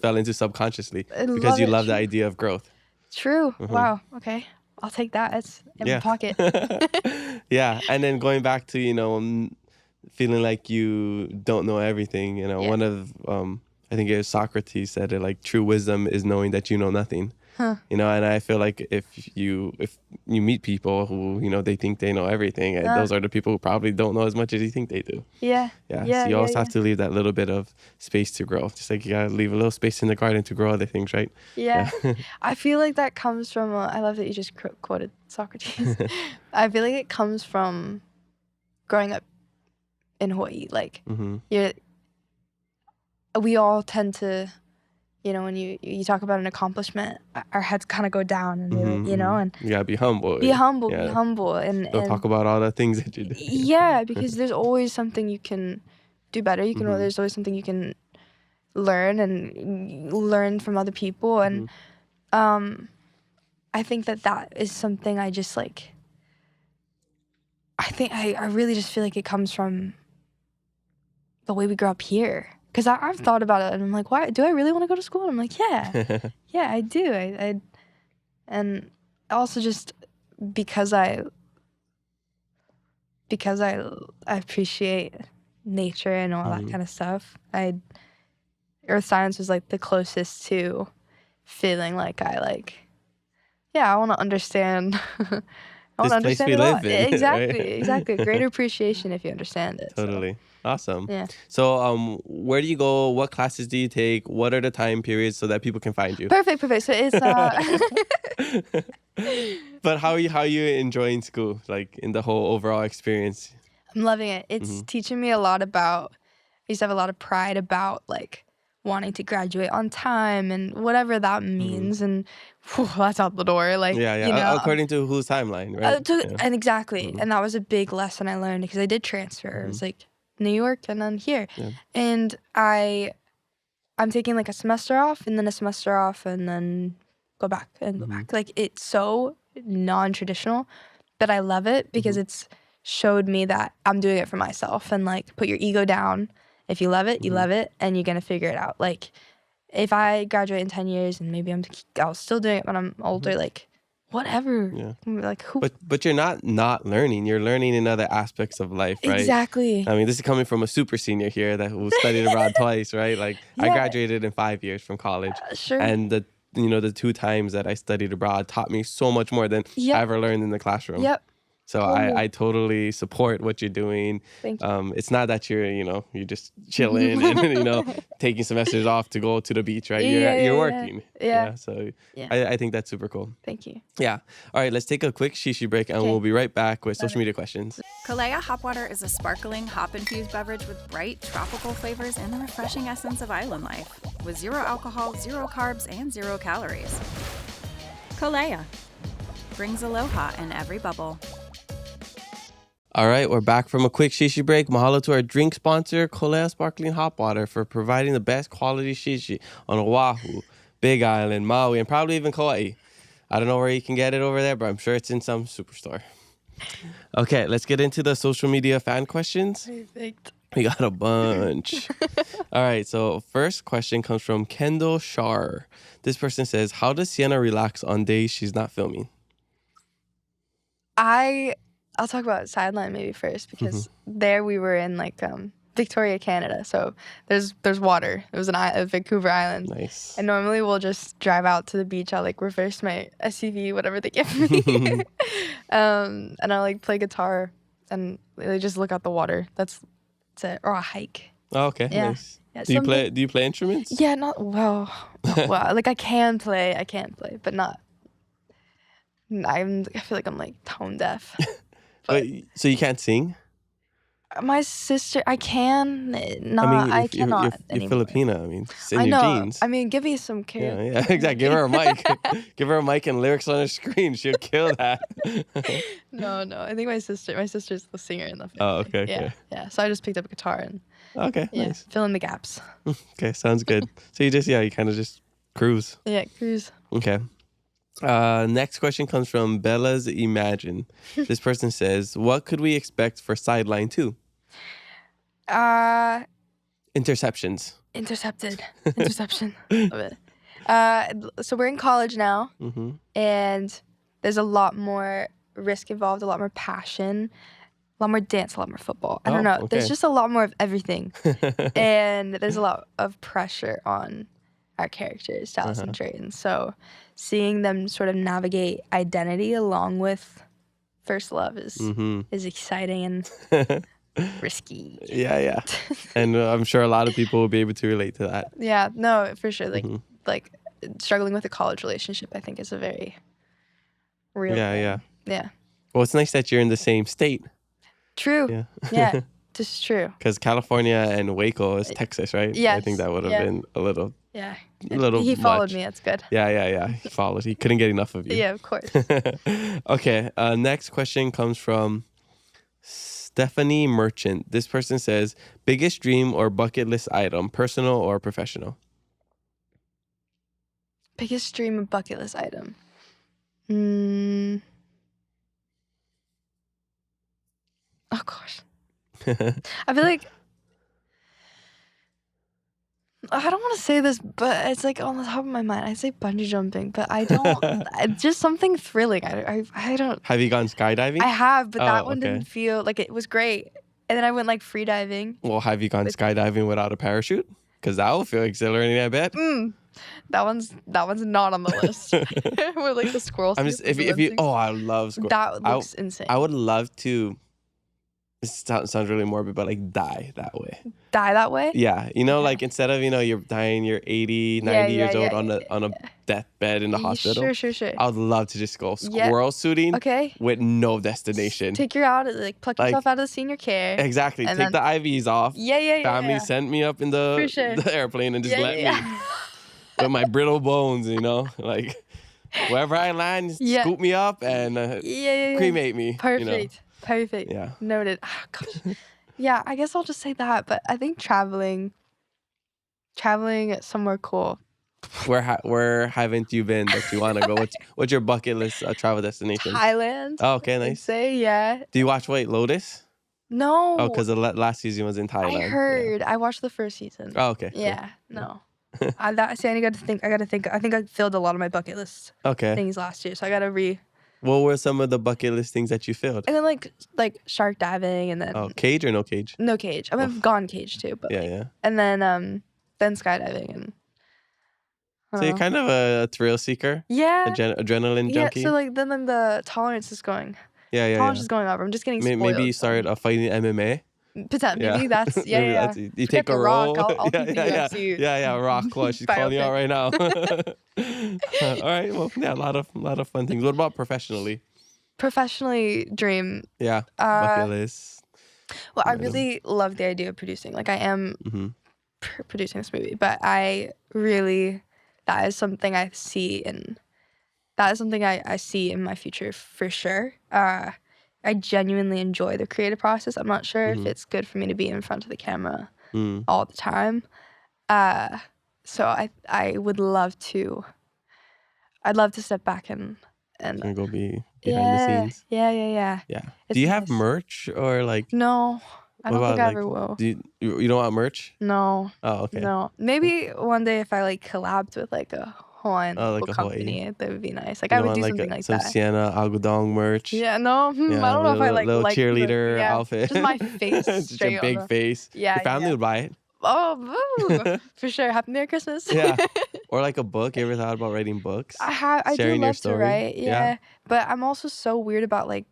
fell into subconsciously because you love the idea of growth. True. Wow. Okay. I'll take that. It's in my pocket. Yeah. And then going back to, feeling like you don't know everything, one of, I think it was Socrates said it, like, true wisdom is knowing that you know nothing. And I feel like if you meet people who, they think they know everything, and those are the people who probably don't know as much as you think they do. Yeah. So you always have to leave that little bit of space to grow. Just like you gotta leave a little space in the garden to grow other things, right? Yeah. I feel like that comes from, I love that you just quoted Socrates. I feel like it comes from growing up in Hawaii. Like, we all tend to, when you talk about an accomplishment, our heads kind of go down, and and you gotta be humble. Be humble, and don't talk about all the things that you do. Yeah, because there's always something you can do better. There's always something you can learn from other people, and I think that is something I just like. I really just feel like it comes from the way we grew up here. Because I've thought about it, and I'm like, why do I really want to go to school? And I'm like, yeah, I do. And also just because I appreciate nature and all that kind of stuff. Earth science was like the closest to feeling like I want to understand. I want to understand it all. Exactly. Greater appreciation if you understand it. Totally. So. Awesome. Yeah. So, where do you go? What classes do you take? What are the time periods so that people can find you? Perfect. So it's. But how are you enjoying school? Like, in the whole overall experience? I'm loving it. It's teaching me a lot about. I used to have a lot of pride about like wanting to graduate on time and whatever that means, and that's out the door. Like, according to whose timeline, right? And exactly, and that was a big lesson I learned because I did transfer. It was like New York and then here, and I'm taking like a semester off and then a semester off and then go back and go back. Like, it's so non-traditional, but I love it because it's showed me that I'm doing it for myself, and like, put your ego down. If you love it, you love it, and you're gonna figure it out. Like, if I graduate in 10 years and maybe I'll still doing it when I'm older, like, whatever. Yeah. Like, who? But you're not learning. You're learning in other aspects of life, right? Exactly. I mean, this is coming from a super senior here who studied abroad twice, right? Like, I graduated in 5 years from college. Sure. And the 2 times that I studied abroad taught me so much more than I ever learned in the classroom. Yep. So I totally support what you're doing. Thank you. It's not that you're just chilling and taking semesters off to go to the beach, right? You're working. Yeah. So I think that's super cool. Thank you. Yeah. All right, let's take a quick shishi break, and we'll be right back with social media questions. Kaua'i Hop Water is a sparkling, hop-infused beverage with bright, tropical flavors and the refreshing essence of island life, with 0 alcohol, 0 carbs, and 0 calories. Kaua'i. brings aloha in every bubble. All right, we're back from a quick shishi break. Mahalo to our drink sponsor, Kolea Sparkling Hot Water, for providing the best quality shishi on Oahu, Big Island, Maui, and probably even Kaua'i. I don't know where you can get it over there, but I'm sure it's in some superstore. Okay, let's get into the social media fan questions. Perfect. We got a bunch. All right, so first question comes from Kendall Shar. This person says, how does Sienna relax on days she's not filming? I'll talk about Sidelined maybe first, because there we were in like Victoria, Canada. So there's water. It was a Vancouver Island. Nice. And normally we'll just drive out to the beach. I'll like reverse my SUV, whatever they give me. And I'll like play guitar and they just look out the water. That's it. Or a hike. Oh, okay, Yeah. nice. Yeah, Do you play instruments? Yeah, not well. Like I can play, but not. I feel like I'm like tone deaf. But So you can't sing? my sister, I can. Not, I mean, I cannot you're anymore. Filipina. I mean, it's in I your know. genes. I mean, give me some karaoke. Yeah, exactly. Give her a mic. Give her a mic and lyrics on her screen. She'll kill that. No. I think my sister's the singer in the family. Oh, okay. Yeah. So I just picked up a guitar and Okay, nice. fill in the gaps. Okay, sounds good. So you kind of just cruise. Yeah, cruise. Okay. Next question comes from Bella's Imagine. This person says, what could we expect for Sideline 2? Interceptions. Interception. Love it. So we're in college now, and there's a lot more risk involved, a lot more passion, a lot more dance, a lot more football. I don't know. Okay. There's just a lot more of everything, and there's a lot of pressure on our characters, Dallas and Drayton. So seeing them sort of navigate identity along with first love is exciting and risky. Yeah. And I'm sure a lot of people will be able to relate to that. Yeah, no, for sure. Like struggling with a college relationship, I think is a very real thing. Yeah. Well, it's nice that you're in the same state. True. Yeah. This is true. Because California and Waco is Texas, right? Yes. I think that would have been a little. Yeah. He followed me. That's good. Yeah. He followed. He couldn't get enough of you. Yeah, of course. Okay. Next question comes from Stephanie Merchant. This person says, biggest dream or bucket list item, personal or professional? Biggest dream and bucket list item. Oh gosh. I feel like I don't want to say this, but it's like on the top of my mind. I say bungee jumping, but I don't. Just something thrilling. I don't. Have you gone skydiving? I have, but that one didn't feel like it was great. And then I went like free diving. Well, have you gone skydiving without a parachute? Because that will feel exhilarating, I bet. That one's not on the list. With like the squirrel. I'm just if you. Oh, I love squirrels. That looks insane. I would love to. This sounds really morbid, but like die that way. Die that way? Yeah. Like instead of, you're dying, you're 80, 90 years old on a deathbed in the hospital. Sure. I would love to just go squirrel suiting with no destination. Take you out, like pluck yourself out of the senior care. Exactly. Take the IVs off. Yeah. Family sent me up in the airplane and just let me with my brittle bones, like wherever I land, scoop me up and cremate me. Perfect. Perfect. Yeah. Noted. Oh, gosh. Yeah, I guess I'll just say that. But I think traveling somewhere cool. Where haven't you been that you want to go? What's your bucket list travel destination? Thailand. Oh, okay, nice. I'd say, yeah. Do you watch White Lotus? No. Oh, because the last season was in Thailand. I heard. Yeah. I watched the first season. Oh, okay. Yeah. Cool. No. I got to think. I think I filled a lot of my bucket list things last year, so I got to What were some of the bucket list things that you filled? And then like shark diving, and then cage or no cage? No cage. I mean, I've gone cage too, but yeah. And then skydiving and. So you're kind of a thrill seeker. Yeah. Adrenaline junkie. Yeah. So like then the tolerance is going. Yeah. Tolerance is going up. I'm just getting spoiled. Maybe you started fighting MMA. Maybe that's you Forget take a roll. Rock. I'll beat the UFC. Yeah. Rock. Well, she's calling you out right now. All right. Well, yeah, a lot of fun things. What about professionally? Professionally, dream. Yeah. Bucket list. Well, I really love the idea of producing. Like I am producing this movie, but that is something I see in that is something I see in my future for sure. I genuinely enjoy the creative process. I'm not sure if it's good for me to be in front of the camera all the time. So I would love to. I'd love to step back and go be behind the scenes. Yeah. Yeah. It's Do you have nice. merch or like? No, I What don't think about, I like, ever will. you don't want merch? No. Oh, okay. No. Maybe one day if I like collabed with like a Hawaiian Oh, local like a Hawai'i. company, that would be nice. Like You I don't would want do like something like some that. Siena Agudong merch? Yeah, no, Yeah, I don't know if I little like cheerleader the, outfit. just my face Just straight your on big the, face. Yeah, Your family yeah. would buy it. Oh, for sure. Happy Merry Christmas. Yeah. Or like a book. You ever thought about writing books? I do Sharing your love to story? write, yeah. But I'm also so weird about like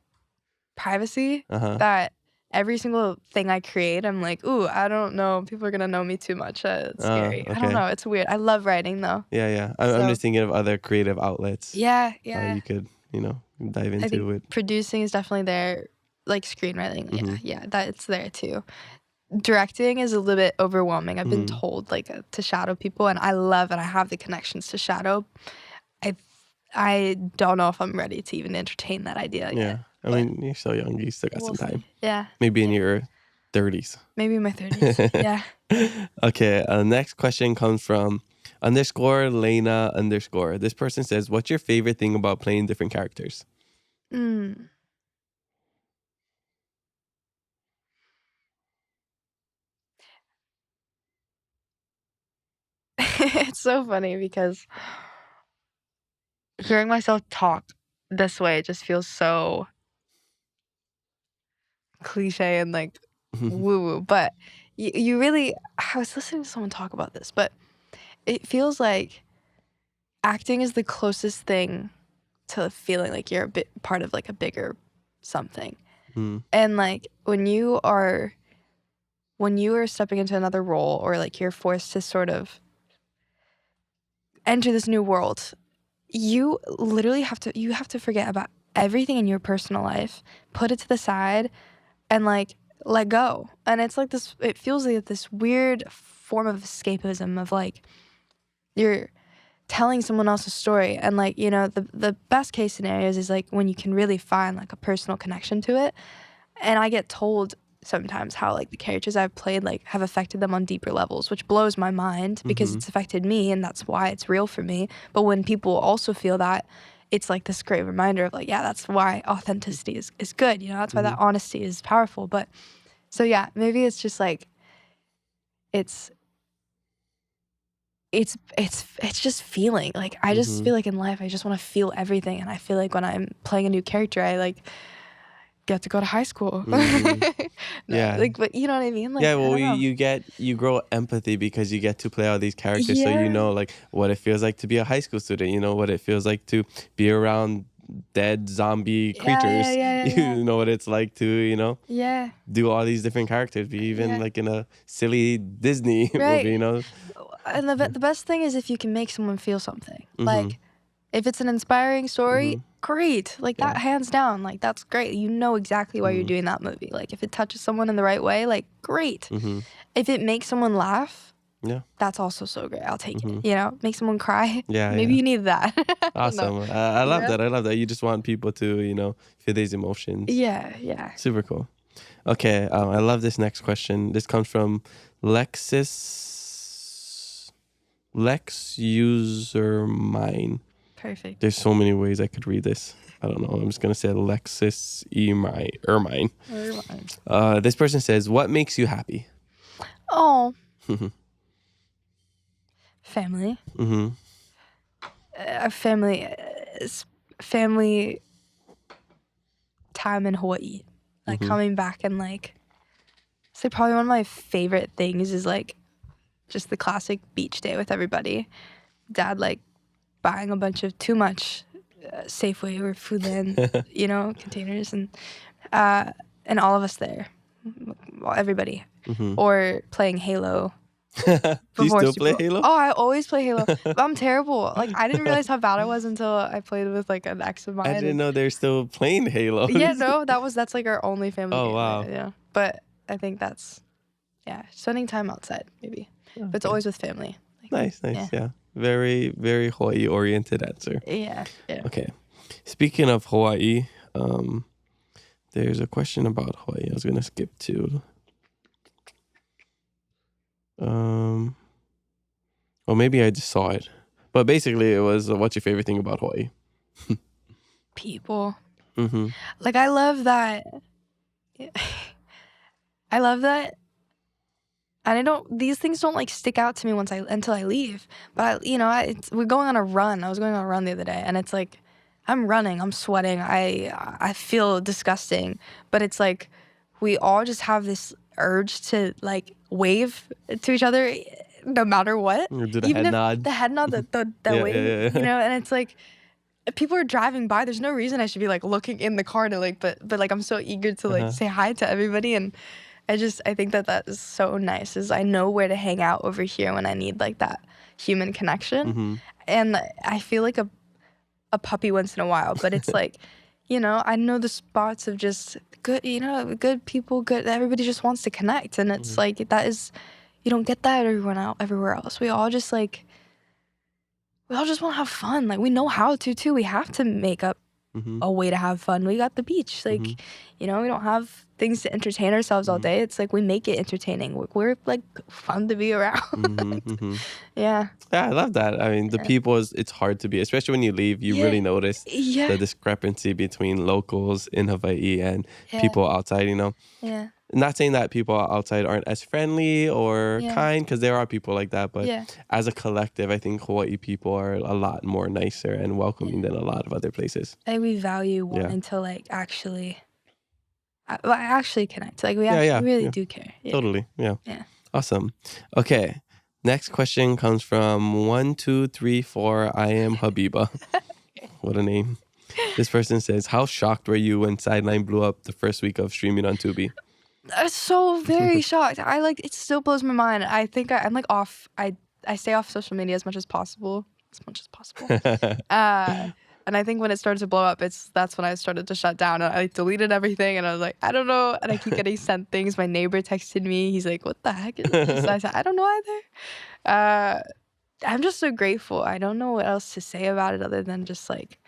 privacy that every single thing I create, I'm like, ooh, I don't know. People are gonna know me too much. It's scary. I don't Okay. know. It's weird. I love writing though. Yeah. I'm So- just thinking of other creative outlets. Yeah. You could, dive I into think it. producing is definitely there. Like screenwriting, yeah, that's there too. Directing is a little bit overwhelming. I've been told like to shadow people, and I love and I have the connections to shadow. I don't know if I'm ready to even entertain that idea Yeah. yet. I mean, you're so young. You still got We'll some time. see. Yeah. Maybe in your 30s. Maybe in my 30s. Yeah. Okay. Next question comes from _Lena_. This person says, what's your favorite thing about playing different characters? It's so funny because hearing myself talk this way just feels so cliche and like woo-woo. But you really, I was listening to someone talk about this, but it feels like acting is the closest thing to feeling like you're a bit part of like a bigger something. And like when you are stepping into another role, or like you're forced to sort of enter this new world, you literally have to forget about everything in your personal life, put it to the side, and like let go. And it's like this, it feels like this weird form of escapism of like you're telling someone else's story. And like, the best case scenarios is like when you can really find like a personal connection to it. And I get told sometimes how like the characters I've played like have affected them on deeper levels, which blows my mind because it's affected me, and that's why it's real for me. But when people also feel that, it's like this great reminder of like, yeah, that's why authenticity is good, that's why that honesty is powerful. But so yeah, maybe it's just like it's just feeling like I just feel like in life I just want to feel everything. And I feel like when I'm playing a new character, I like get to go to high school. Yeah. Like, but you know what I mean? Like, Yeah, well, I don't know. you grow empathy because you get to play all these characters. So Yeah. like what it feels like to be a high school student. What it feels like to be around dead zombie creatures. Yeah. You know what it's like to, Yeah. do all these different characters. Be even like in a silly Disney Right. movie, And the best thing is if you can make someone feel something. Like, if it's an inspiring story, great. Like, that hands down. Like, that's great. You know exactly why you're doing that movie. Like, if it touches someone in the right way, like, great. If it makes someone laugh, that's also so great. I'll take it. Make someone cry. Yeah, Maybe yeah. you need that. Awesome. I love that. I love that. You just want people to, feel these emotions. Yeah. Super cool. Okay, I love this next question. This comes from Lex user mine. Perfect. There's so many ways I could read this. I don't know. I'm just gonna say Alexis Ermine. This person says, "What makes you happy?" Oh. Family. Family time in Hawaii. Like coming back and like, so probably one of my favorite things is like just the classic beach day with everybody. Dad like buying a bunch of too much Safeway or Foodland, containers, and all of us there, well, everybody, or playing Halo. Do you still play Halo? Oh, I always play Halo. But I'm terrible. Like, I didn't realize how bad I was until I played with like an ex of mine. I didn't know they're still playing Halo. Yeah, no, that's like our only family game. Wow. Yeah. But I think that's, spending time outside maybe. But it's always with family. Like, Nice. Yeah. Very, very Hawaii-oriented answer. Yeah. Okay. Speaking of Hawaii, there's a question about Hawaii I was going to skip to. Well, maybe I just saw it. But basically, it was, what's your favorite thing about Hawaii? People. Mm-hmm. Like, I love that. I love that. And these things don't like stick out to me until I leave. But we're going on a run. I was going on a run the other day, and it's like, I'm running, I'm sweating, I feel disgusting. But it's like, we all just have this urge to like wave to each other no matter what. Or do the head nod. The head nod, the Yeah, wave, yeah. and it's like, people are driving by. There's no reason I should be like looking in the car to like, but like I'm so eager to like say hi to everybody, and I think that is so nice. Is I know where to hang out over here when I need like that human connection, and I feel like a puppy once in a while, but it's like, I know the spots of just good, good people, good. Everybody just wants to connect, and it's like you don't get that everywhere else. We all just want to have fun. Like, we know how to too. We have to make up a way to have fun. We got the beach. Like, we don't have things to entertain ourselves all day. It's like we make it entertaining. We're like fun to be around. Yeah. Yeah, I love that. I mean, the people it's hard to be, especially when you leave. You really notice the discrepancy between locals in Hawaii and people outside. Yeah. Not saying that people outside aren't as friendly or kind, because there are people like that. But as a collective, I think Hawaii people are a lot more nicer and welcoming than a lot of other places. I think we value wanting to like actually connect. Like, we really do care. Yeah. Totally. Yeah. Yeah. Awesome. Okay. Next question comes from 1234. I am Habiba. What a name. This person says, how shocked were you when Sidelined blew up the first week of streaming on Tubi? I'm so very shocked. It still blows my mind. I think I'm like off. I stay off social media as much as possible. And I think when it started to blow up, that's when I started to shut down, and I deleted everything, and I was like, I don't know. And I keep getting sent things. My neighbor texted me. He's like, what the heck is this? I said, I don't know either. I'm just so grateful. I don't know what else to say about it other than just like,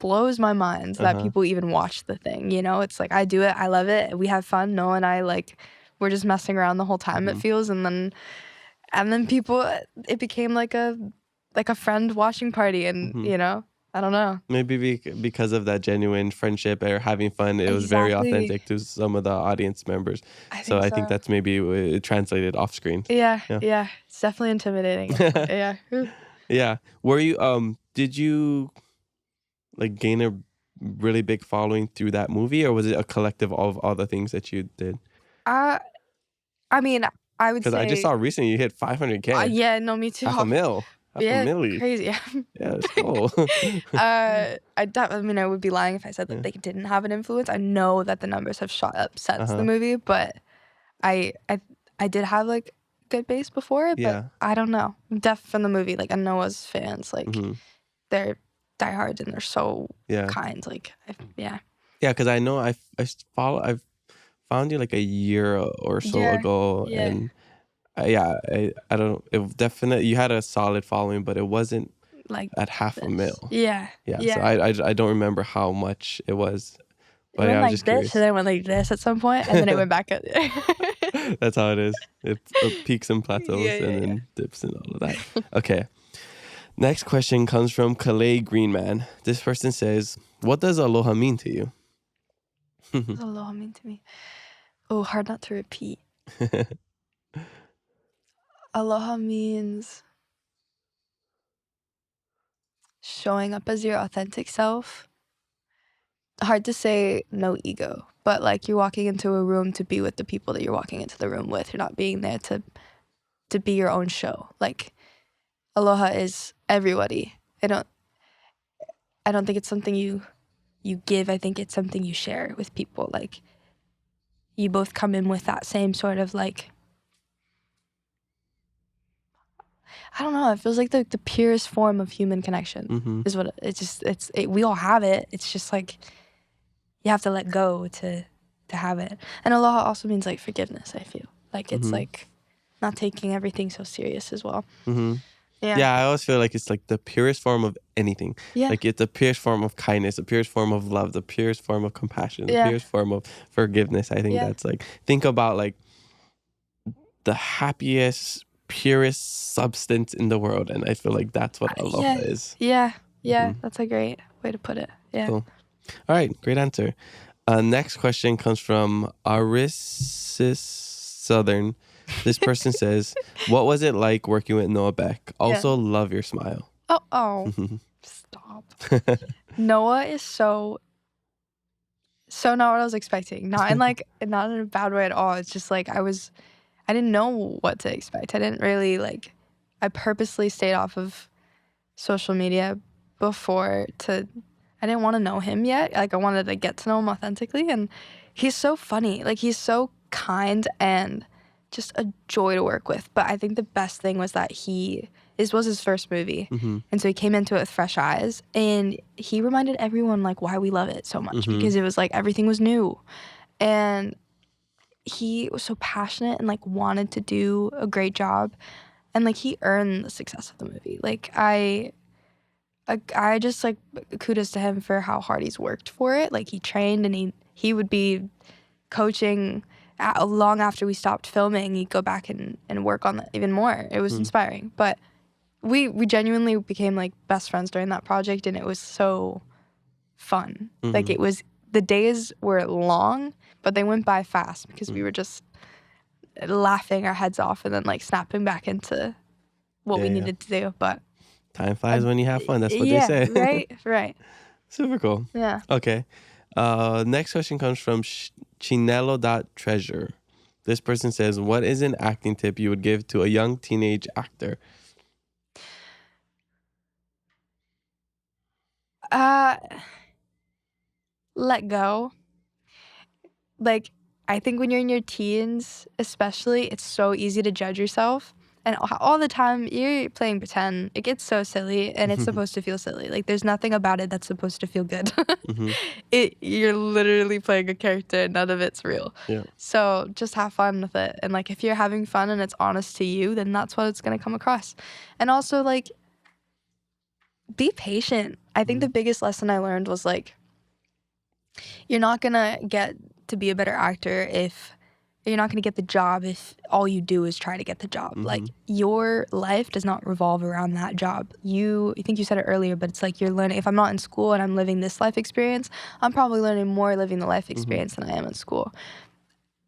blows my mind that people even watch the thing. It's like, I do it, I love it, we have fun. Noah and I, like, we're just messing around the whole time, it feels, and then people, it became like a friend watching party, and I don't know, maybe because of that genuine friendship or having fun, it was very authentic to some of the audience members. I think that's maybe it translated off screen. Yeah, it's definitely intimidating. Yeah. Were you did you like gain a really big following through that movie, or was it a collective of all the things that you did? I mean, I would say, because I just saw recently you hit 500K. Yeah, no, me too. Half a milli. Crazy. Yeah, that's cool. I would be lying if I said that they didn't have an influence. I know that the numbers have shot up since the movie, but I did have like good base before it, but I don't know. Def from the movie, like, and Noah's fans, like, they're diehards and they're so kind. Like, yeah, because I know I've found you like a year or so ago, and I don't. It definitely, you had a solid following, but it wasn't like at 500,000. Yeah. So I don't remember how much it was, but I was like just this, curious. and then it went like this at some point, and then it went back up. That's how it is. It peaks and plateaus and then dips and all of that. Okay. Next question comes from Calais Greenman. This person says, what does aloha mean to you? What does aloha mean to me? Oh, hard not to repeat. Aloha means showing up as your authentic self. Hard to say, no ego. But like, you're walking into a room to be with the people that you're walking into the room with. You're not being there to be your own show. Like, aloha is everybody. I don't think it's something you give. I think it's something you share with people. Like, you both come in with that same sort of like, I don't know, it feels like the purest form of human connection is what we all have it. It's just like, you have to let go to have it. And aloha also means like forgiveness, I feel. Like, it's like not taking everything so serious as well. Yeah, I always feel like it's like the purest form of anything. Yeah. Like it's the purest form of kindness, the purest form of love, the purest form of compassion, the Yeah. purest form of forgiveness. I think Yeah. that's like, think about like the happiest, purest substance in the world. And I feel like that's what aloha is. Yeah. That's a great way to put it. Yeah. Cool. All right, great answer. Next question comes from Arisis Southern. This person says, what was it like working with Noah Beck? Also, love your smile. Oh, stop. Noah is so not what I was expecting. Not in a bad way at all. It's just like I didn't know what to expect. I didn't really I purposely stayed off of social media before I didn't want to know him yet. Like I wanted to get to know him authentically, and he's so funny. Like he's so kind and just a joy to work with. But I think the best thing was that this was his first movie. And so he came into it with fresh eyes, and he reminded everyone why we love it so much, because it was everything was new. And he was so passionate and wanted to do a great job, and he earned the success of the movie. I just kudos to him for how hard he's worked for it. He trained, and he would be coaching long after we stopped filming. He'd go back and work on it even more. It was inspiring. But we genuinely became best friends during that project, and it was so fun. It was, the days were long, but they went by fast because we were just laughing our heads off and then snapping back into what we needed to do. But time flies when you have fun. That's what they say. Right. Super cool. Yeah. Okay. Next question comes from Chinelo.treasure. This person says, what is an acting tip you would give to a young teenage actor? Let go. I think when you're in your teens, especially, it's so easy to judge yourself. And all the time, you're playing pretend. It gets so silly, and it's supposed to feel silly. There's nothing about it that's supposed to feel good. You're literally playing a character. None of it's real. Yeah. So just have fun with it. And, if you're having fun and it's honest to you, then that's what it's going to come across. And also, be patient. I think the biggest lesson I learned was, you're not going to get to be a better actor if you're not going to get the job if all you do is try to get the job. Your life does not revolve around that job. I think you said it earlier, but it's you're learning. If I'm not in school and I'm living this life experience, I'm probably learning more living the life experience than I am in school.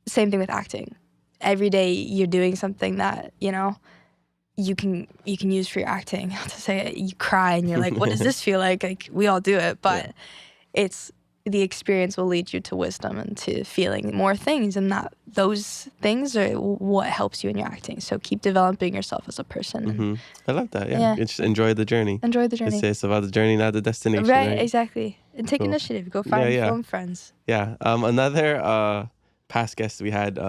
Same thing with acting. Every day you're doing something that, you can use for your acting. Not to say it, you cry and you're what does this feel like? We all do it, but it's, the experience will lead you to wisdom and to feeling more things, and those things are what helps you in your acting. So keep developing yourself as a person. I love that. Yeah. Just enjoy the journey. Enjoy the journey. It's about the journey, not the destination. Right, exactly. And take initiative. Go find film friends. Yeah. Another past guest we had,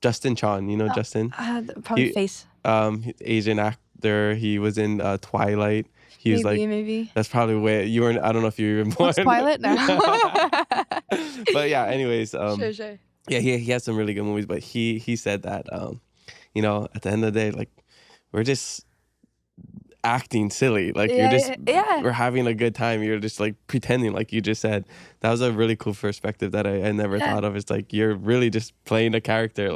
Justin Chon. You know Justin? Probably face. Asian actor. He was in Twilight. He was maybe. That's probably where you were. I don't know if you were even born. What's Twilight now? But yeah, anyways. Sure. Yeah, he has some really good movies, but he said that, at the end of the day, we're just acting silly. We're having a good time. You're just pretending, like you just said. That was a really cool perspective that I never thought of. It's you're really just playing a character.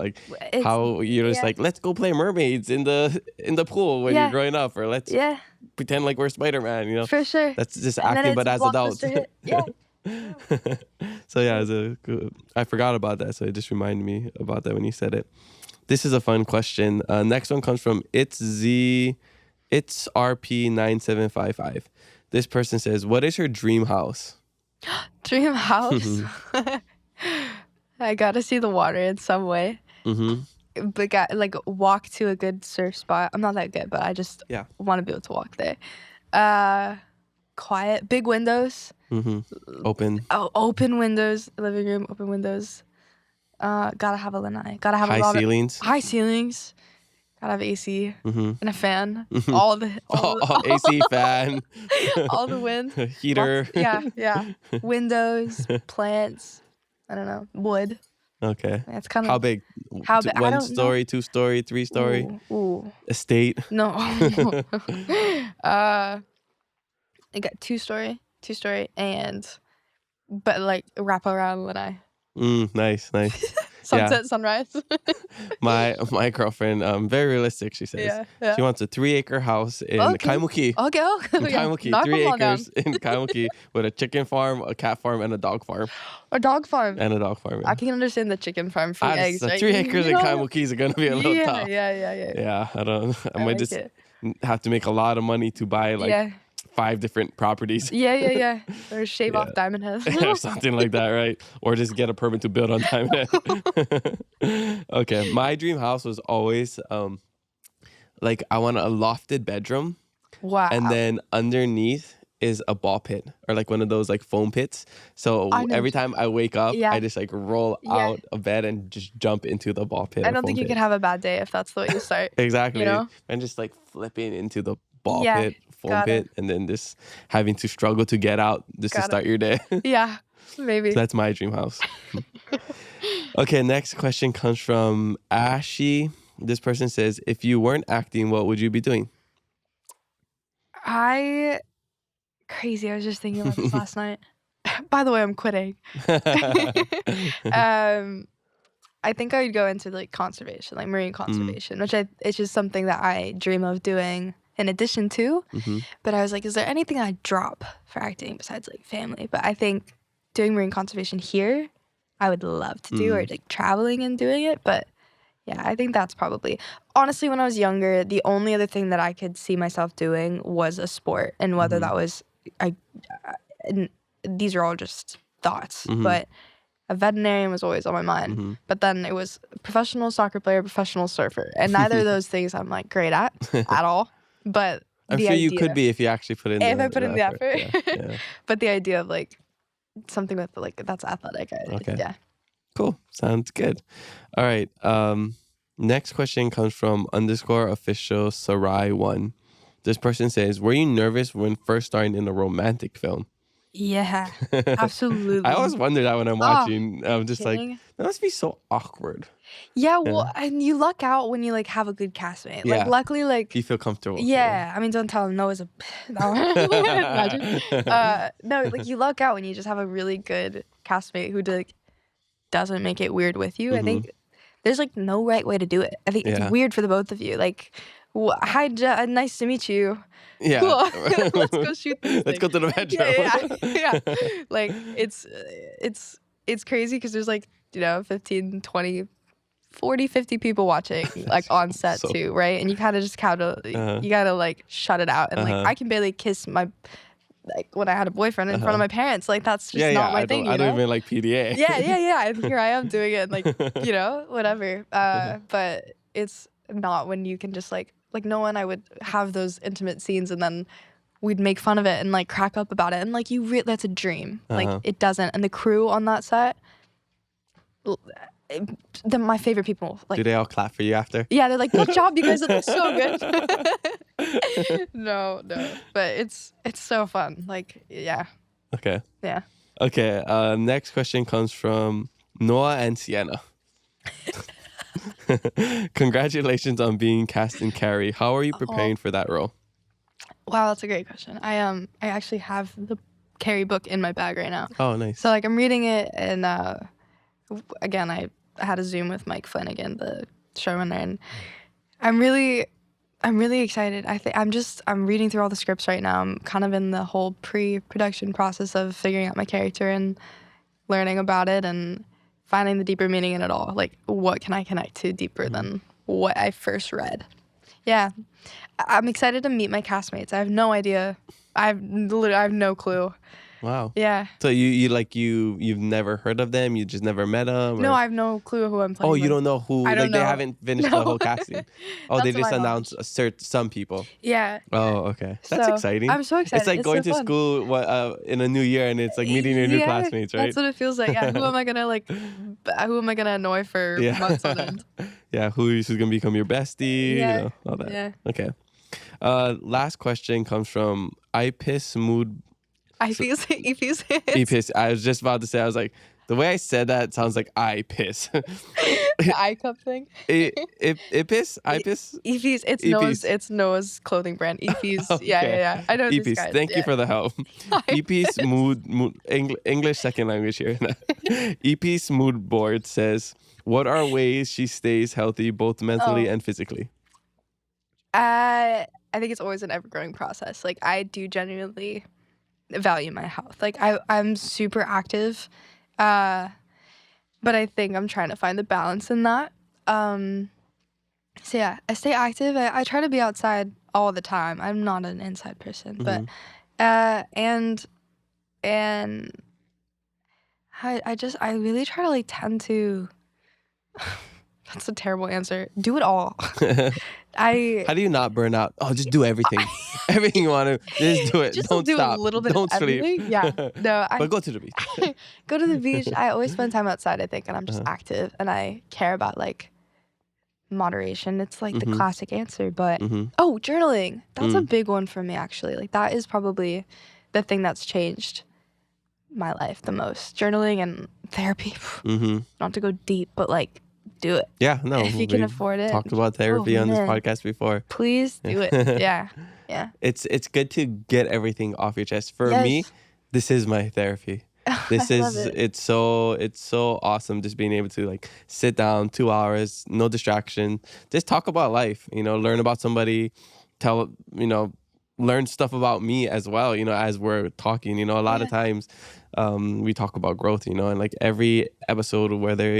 How you're just let's go play mermaids in the pool when you're growing up, or let's pretend like we're Spider-Man, For sure. That's just acting, but as adults. Yeah. So yeah, I forgot about that, so it just reminded me about that when you said it. This is a fun question. Next one comes from It's RP9755. This person says, what is your dream house? Dream house? I gotta see the water in some way. But walk to a good surf spot. I'm not that good, but I just want to be able to walk there. Quiet, big windows. Open. Open windows. Living room, open windows. Gotta have a lanai. Gotta have high ceilings. High ceilings. Gotta have AC and a fan. All the AC, fan. All the wind. Heater. Yeah. Windows, plants. I don't know. Wood. Okay. It's kind of how big? How big? One story, 2 story, 3 story, estate. No. I got 2 story, and but like wrap around lanai. Nice. Sunset, sunrise. my girlfriend, very realistic. She says she wants a 3-acre house in Kaimuki. Okay. In Kaimuki, 3 acres in Kaimuki with a chicken farm, a cat farm, and a dog farm. A dog farm. And a dog farm. Yeah. I can understand the chicken farm for eggs. Right? 3 acres in Kaimuki is gonna be a little tough. Yeah. I might just have to make a lot of money to buy 5 different properties. Yeah. Or shave off Diamond Head. Or something like that, right? Or just get a permit to build on Diamond Head. Okay, my dream house was always I want a lofted bedroom. Wow. And then underneath is a ball pit or one of those foam pits. So every time I wake up, I just roll out of bed and just jump into the ball pit. I don't think you can have a bad day if that's the way you start. Exactly. You know? And just flipping into the ball pit, foam pit, and then just having to struggle to get out just to start your day. Yeah, maybe. So that's my dream house. Okay, next question comes from Ashy. This person says, if you weren't acting, what would you be doing? Crazy. I was just thinking about this last night. By the way, I'm quitting. I think I would go into conservation, marine conservation, which it's just something that I dream of doing in addition to. But I was like, is there anything I'd drop for acting besides family? But I think doing marine conservation here, I would love to do, or traveling and doing it. But yeah, I think that's probably, honestly, when I was younger, the only other thing that I could see myself doing was a sport, and whether that was, these are all just thoughts, but a veterinarian was always on my mind. But then it was professional soccer player, professional surfer, and neither of those things I'm great at all. But I'm sure you could be if you actually put in. If I put in the effort. Yeah. But the idea of something with that's athletic. Okay. Yeah. Cool. Sounds good. All right. Next question comes from _official Sarai1. This person says, were you nervous when first starring in a romantic film? Yeah, absolutely. I always wonder that when I'm watching. I'm just that must be so awkward. Yeah, well, and you luck out when you have a good castmate. Luckily, you feel comfortable. Yeah, I mean, don't tell him Noah's a. Imagine. No, you luck out when you just have a really good castmate who doesn't make it weird with you. I think there's no right way to do it. I think it's weird for the both of you. Hi, nice to meet you. Yeah. Cool. Let's go shoot this Let's go to the bedroom. Yeah. It's crazy because there's 15, 20, 40, 50 people watching on set too, right? And you kind of just you gotta shut it out. And I can barely kiss my when I had a boyfriend in front of my parents. That's just not my thing. I don't even like PDA. Yeah. And here I am doing it, whatever. But it's not when you can just Noah and I would have those intimate scenes, and then we'd make fun of it and crack up about it, and that's a dream. It doesn't. And the crew on that set, they're my favorite people. Do they all clap for you after? Yeah, they're good job, you guys. It looks so good. No, but it's so fun. Yeah. Okay. Yeah. Okay. Next question comes from Noah and Sienna. Congratulations on being cast in Carrie. How are you preparing for that role? Wow, that's a great question. I actually have the Carrie book in my bag right now. Oh, nice. So I'm reading it, and again, I had a Zoom with Mike Flanagan, the showrunner, and I'm really excited. I'm reading through all the scripts right now. I'm kind of in the whole pre-production process of figuring out my character and learning about it and finding the deeper meaning in it all. What can I connect to deeper than what I first read? Yeah. I'm excited to meet my castmates. I have no idea. I have no clue. Wow. Yeah. So you've never heard of them? You just never met them? No, I have no clue who I'm playing. Oh, you don't know who? I don't know. They haven't finished the whole casting. Oh, they just announced some people. Yeah. Oh, okay. That's exciting. I'm so excited. It's going to school in a new year, and it's meeting your new classmates, right? That's what it feels like. Yeah. Who am I gonna annoy for months on end? Yeah. Who's gonna become your bestie? Yeah. All that. Yeah. Okay. Last question comes from I Piss Mood. Epis. I was just about to say, I was like, The way I said that sounds like I piss. The eye cup thing. I piss? I piss? Eepees. Eepees. It's Noah's clothing brand. Eepees. Okay. Yeah. I know this Eepees. guy. Thank you for the help. Eepees mood English second language here. Eepees mood board says, what are ways she stays healthy both mentally and physically? I think it's always an ever-growing process. Like, I do genuinely value my health. Like, I'm super active, but I think I'm trying to find the balance in that. So yeah, I stay active. I try to be outside all the time. I'm not an inside person, but and I really try to like tend to. That's a terrible answer. Do it all. How do you not burn out? Oh, just do everything. Everything you want to, just do it. Just Don't do stop. a little bit Don't of sleep. everything. Yeah. No, But go to the beach. go to the beach. I always spend time outside, I think, and I'm just active, and I care about like moderation. It's like the classic answer, but journaling. That's a big one for me, actually. Like, that is probably the thing that's changed my life the most. Journaling and therapy. Not to go deep, but like, do it. Yeah, no. If you can afford it. Talked about therapy on this podcast before. Please do it. Yeah. It's good to get everything off your chest. For me, this is my therapy. This is it's so awesome just being able to like sit down 2 hours, no distraction, just talk about life, learn about somebody, learn stuff about me as well, as we're talking, a lot of times we talk about growth, and like every episode, whether,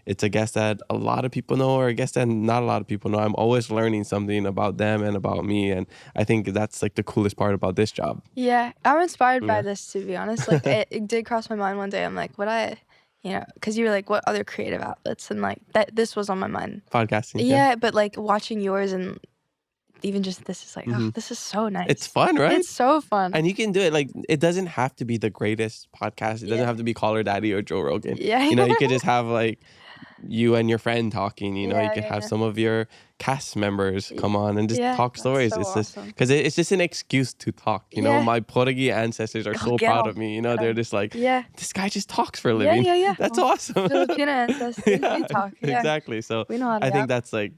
it's a guest that a lot of people know or a guest that not a lot of people know, I'm always learning something about them and about me. And I think that's like the coolest part about this job. Yeah, I'm inspired by this, to be honest. Like, it did cross my mind one day. I'm like, because you were like, what other creative outlets? And like, this was on my mind. Podcasting. Yeah, but like watching yours and even just this is like, oh, this is so nice. It's fun, right? It's so fun. And you can do it. Like, it doesn't have to be the greatest podcast. It doesn't have to be Caller Daddy or Joe Rogan. Yeah. You could just have like you and your friend talking. You could have some of your cast members come on and just talk stories. So it's just awesome. because it's just an excuse to talk. My Portuguese ancestors are so proud of me. They're just like, this guy just talks for a living. Yeah. That's awesome. Filipino ancestors, they talk. Yeah. Exactly. So we know how to I think that's like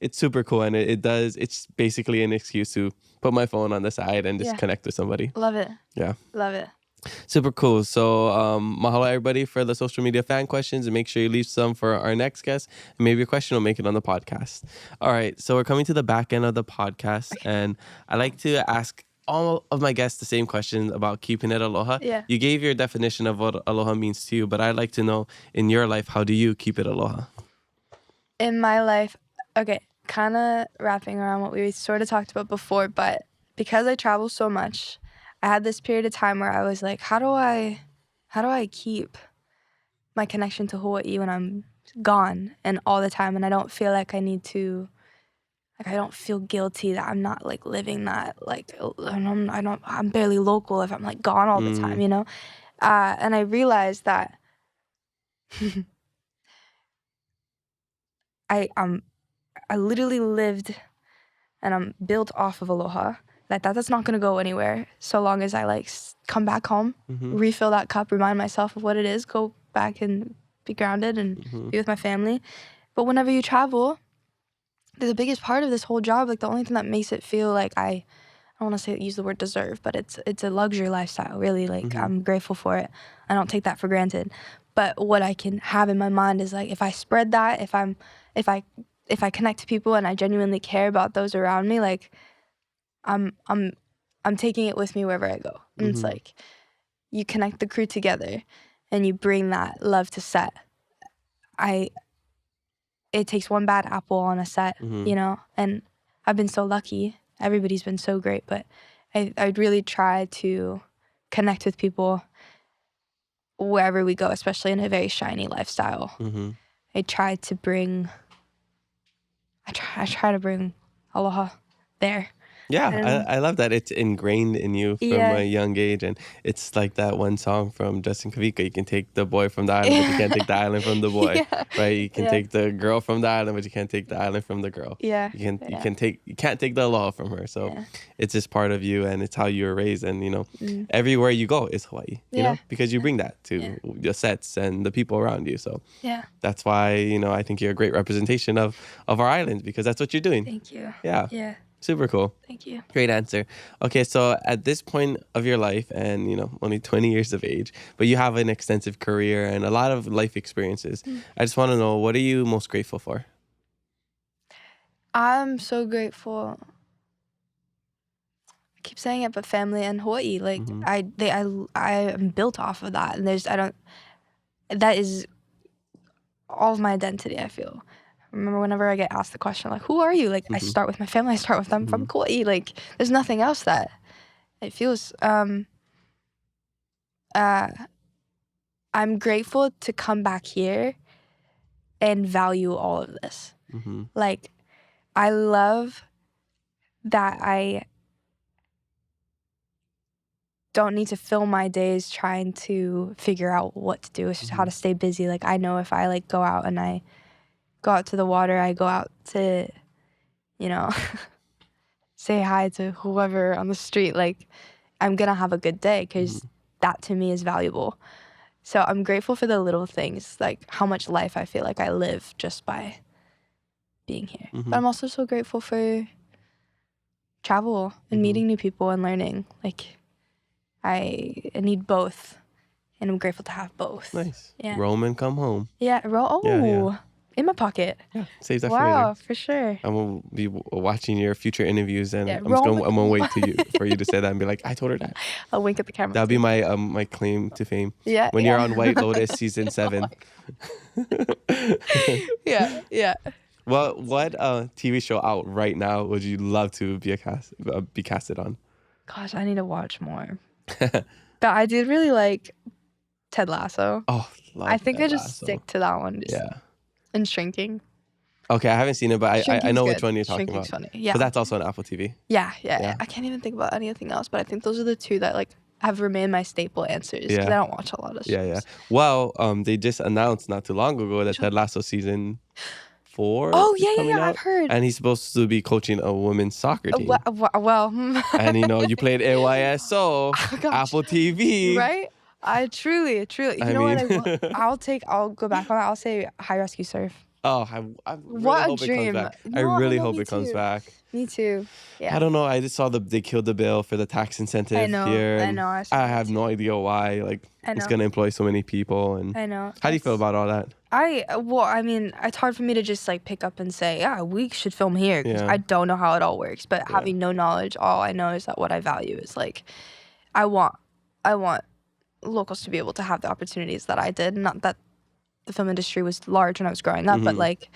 it's super cool, and it's basically an excuse to put my phone on the side and just connect with somebody. Love it. Yeah. Love it. Super cool. So mahalo everybody for the social media fan questions, and make sure you leave some for our next guest. And maybe a question will make it on the podcast. All right. So we're coming to the back end of the podcast, and I like to ask all of my guests the same question about keeping it aloha. Yeah. You gave your definition of what aloha means to you, but I'd like to know, in your life, how do you keep it aloha? In my life, okay, kind of wrapping around what we sort of talked about before, but because I travel so much, I had this period of time where I was like, how do I keep my connection to Hawai'i when I'm gone and all the time, and I don't feel like I need to, like, I don't feel guilty that I'm not like living that, like, I'm barely local if I'm like gone all the time, and I realized that I literally lived and I'm built off of Aloha. That's not gonna go anywhere so long as I like come back home, refill that cup, remind myself of what it is, go back and be grounded and be with my family. But whenever you travel, the biggest part of this whole job, like the only thing that makes it feel like I don't want to use the word deserve, but it's a luxury lifestyle, really. Like, I'm grateful for it. I don't take that for granted. But what I can have in my mind is like, if I spread that, if I connect to people and I genuinely care about those around me, like I'm taking it with me wherever I go. And it's like, you connect the crew together and you bring that love to set. It takes one bad apple on a set, and I've been so lucky. Everybody's been so great, but I'd really try to connect with people wherever we go, especially in a very shiny lifestyle. I try to bring aloha there. Yeah, I love that it's ingrained in you from Yeah. a young age. And it's like that one song from Justin Kavika. You can take the boy from the island, but you can't take the island from the boy. Yeah. Right? You can Yeah. take the girl from the island, but you can't take the island from the girl. Yeah. You can't take the aloha from her. So it's just part of you, and it's how you were raised. And everywhere you go is Hawaii. You know, because you bring that to the sets and the people around you. So that's why I think you're a great representation of our islands, because that's what you're doing. Thank you. Yeah. Yeah. Super cool. Thank you. Great answer. Okay, so at this point of your life, and only 20 years of age, but you have an extensive career and a lot of life experiences. I just want to know, what are you most grateful for? I'm so grateful. I keep saying it, but family and Hawaii, like I am built off of that, and that is all of my identity, I feel. I remember whenever I get asked the question, like, who are you? Like, I start with my family. I start with them from Kaua'i. Like, there's nothing else that it feels. I'm grateful to come back here and value all of this. Like, I love that I don't need to fill my days trying to figure out what to do. It's just how to stay busy. Like, I know if I like go out and I go out to the water, I go out to, say hi to whoever on the street, like, I'm gonna have a good day, because that to me is valuable. So I'm grateful for the little things, like how much life I feel like I live just by being here. But I'm also so grateful for travel and meeting new people and learning. Like, I need both, and I'm grateful to have both. Nice. Yeah. Roam and come home. Yeah. Yeah. In my pocket. Yeah, saves that for later. Wow, for sure. I'm gonna be watching your future interviews, and I'm roam gonna wait for you to say that and be like, I told her that. I'll wink at the camera. That'll be my my claim to fame. Yeah. When you're on White Lotus season 7. Yeah. Well, what TV show out right now would you love to be casted on? Gosh, I need to watch more. But I did really like Ted Lasso. Oh, love I think Ted I just Lasso. stick to that one. And Shrinking. Okay, I haven't seen it, but I know good. which one you're talking Shrinking's about. funny. Yeah. But that's also on Apple TV. Yeah. I can't even think about anything else, but I think those are the two that like have remained my staple answers, because I don't watch a lot of shows. Yeah. Well, they just announced not too long ago that Ted Lasso season 4 Oh, is coming out, I've heard. and he's supposed to be coaching a women's soccer team. Well. And you played AYSO, Apple TV. Right? I truly. You know what? I'll go back on it. I'll say High Rescue Surf. Oh, I really What a hope it comes dream. back. No, I really no, hope me it comes too. back. Me too. Yeah. I don't know. I just saw they killed the bill for the tax incentive I know, here. I and know, I saw I that have no idea why. Like, I it's know. going to employ so many people. And I know. how do you feel about all that? I mean, it's hard for me to just like pick up and say, yeah, we should film here, because Yeah. I don't know how it all works. But having no knowledge, all I know is that what I value is like, I want locals to be able to have the opportunities that I did. Not that the film industry was large when I was growing up, but like,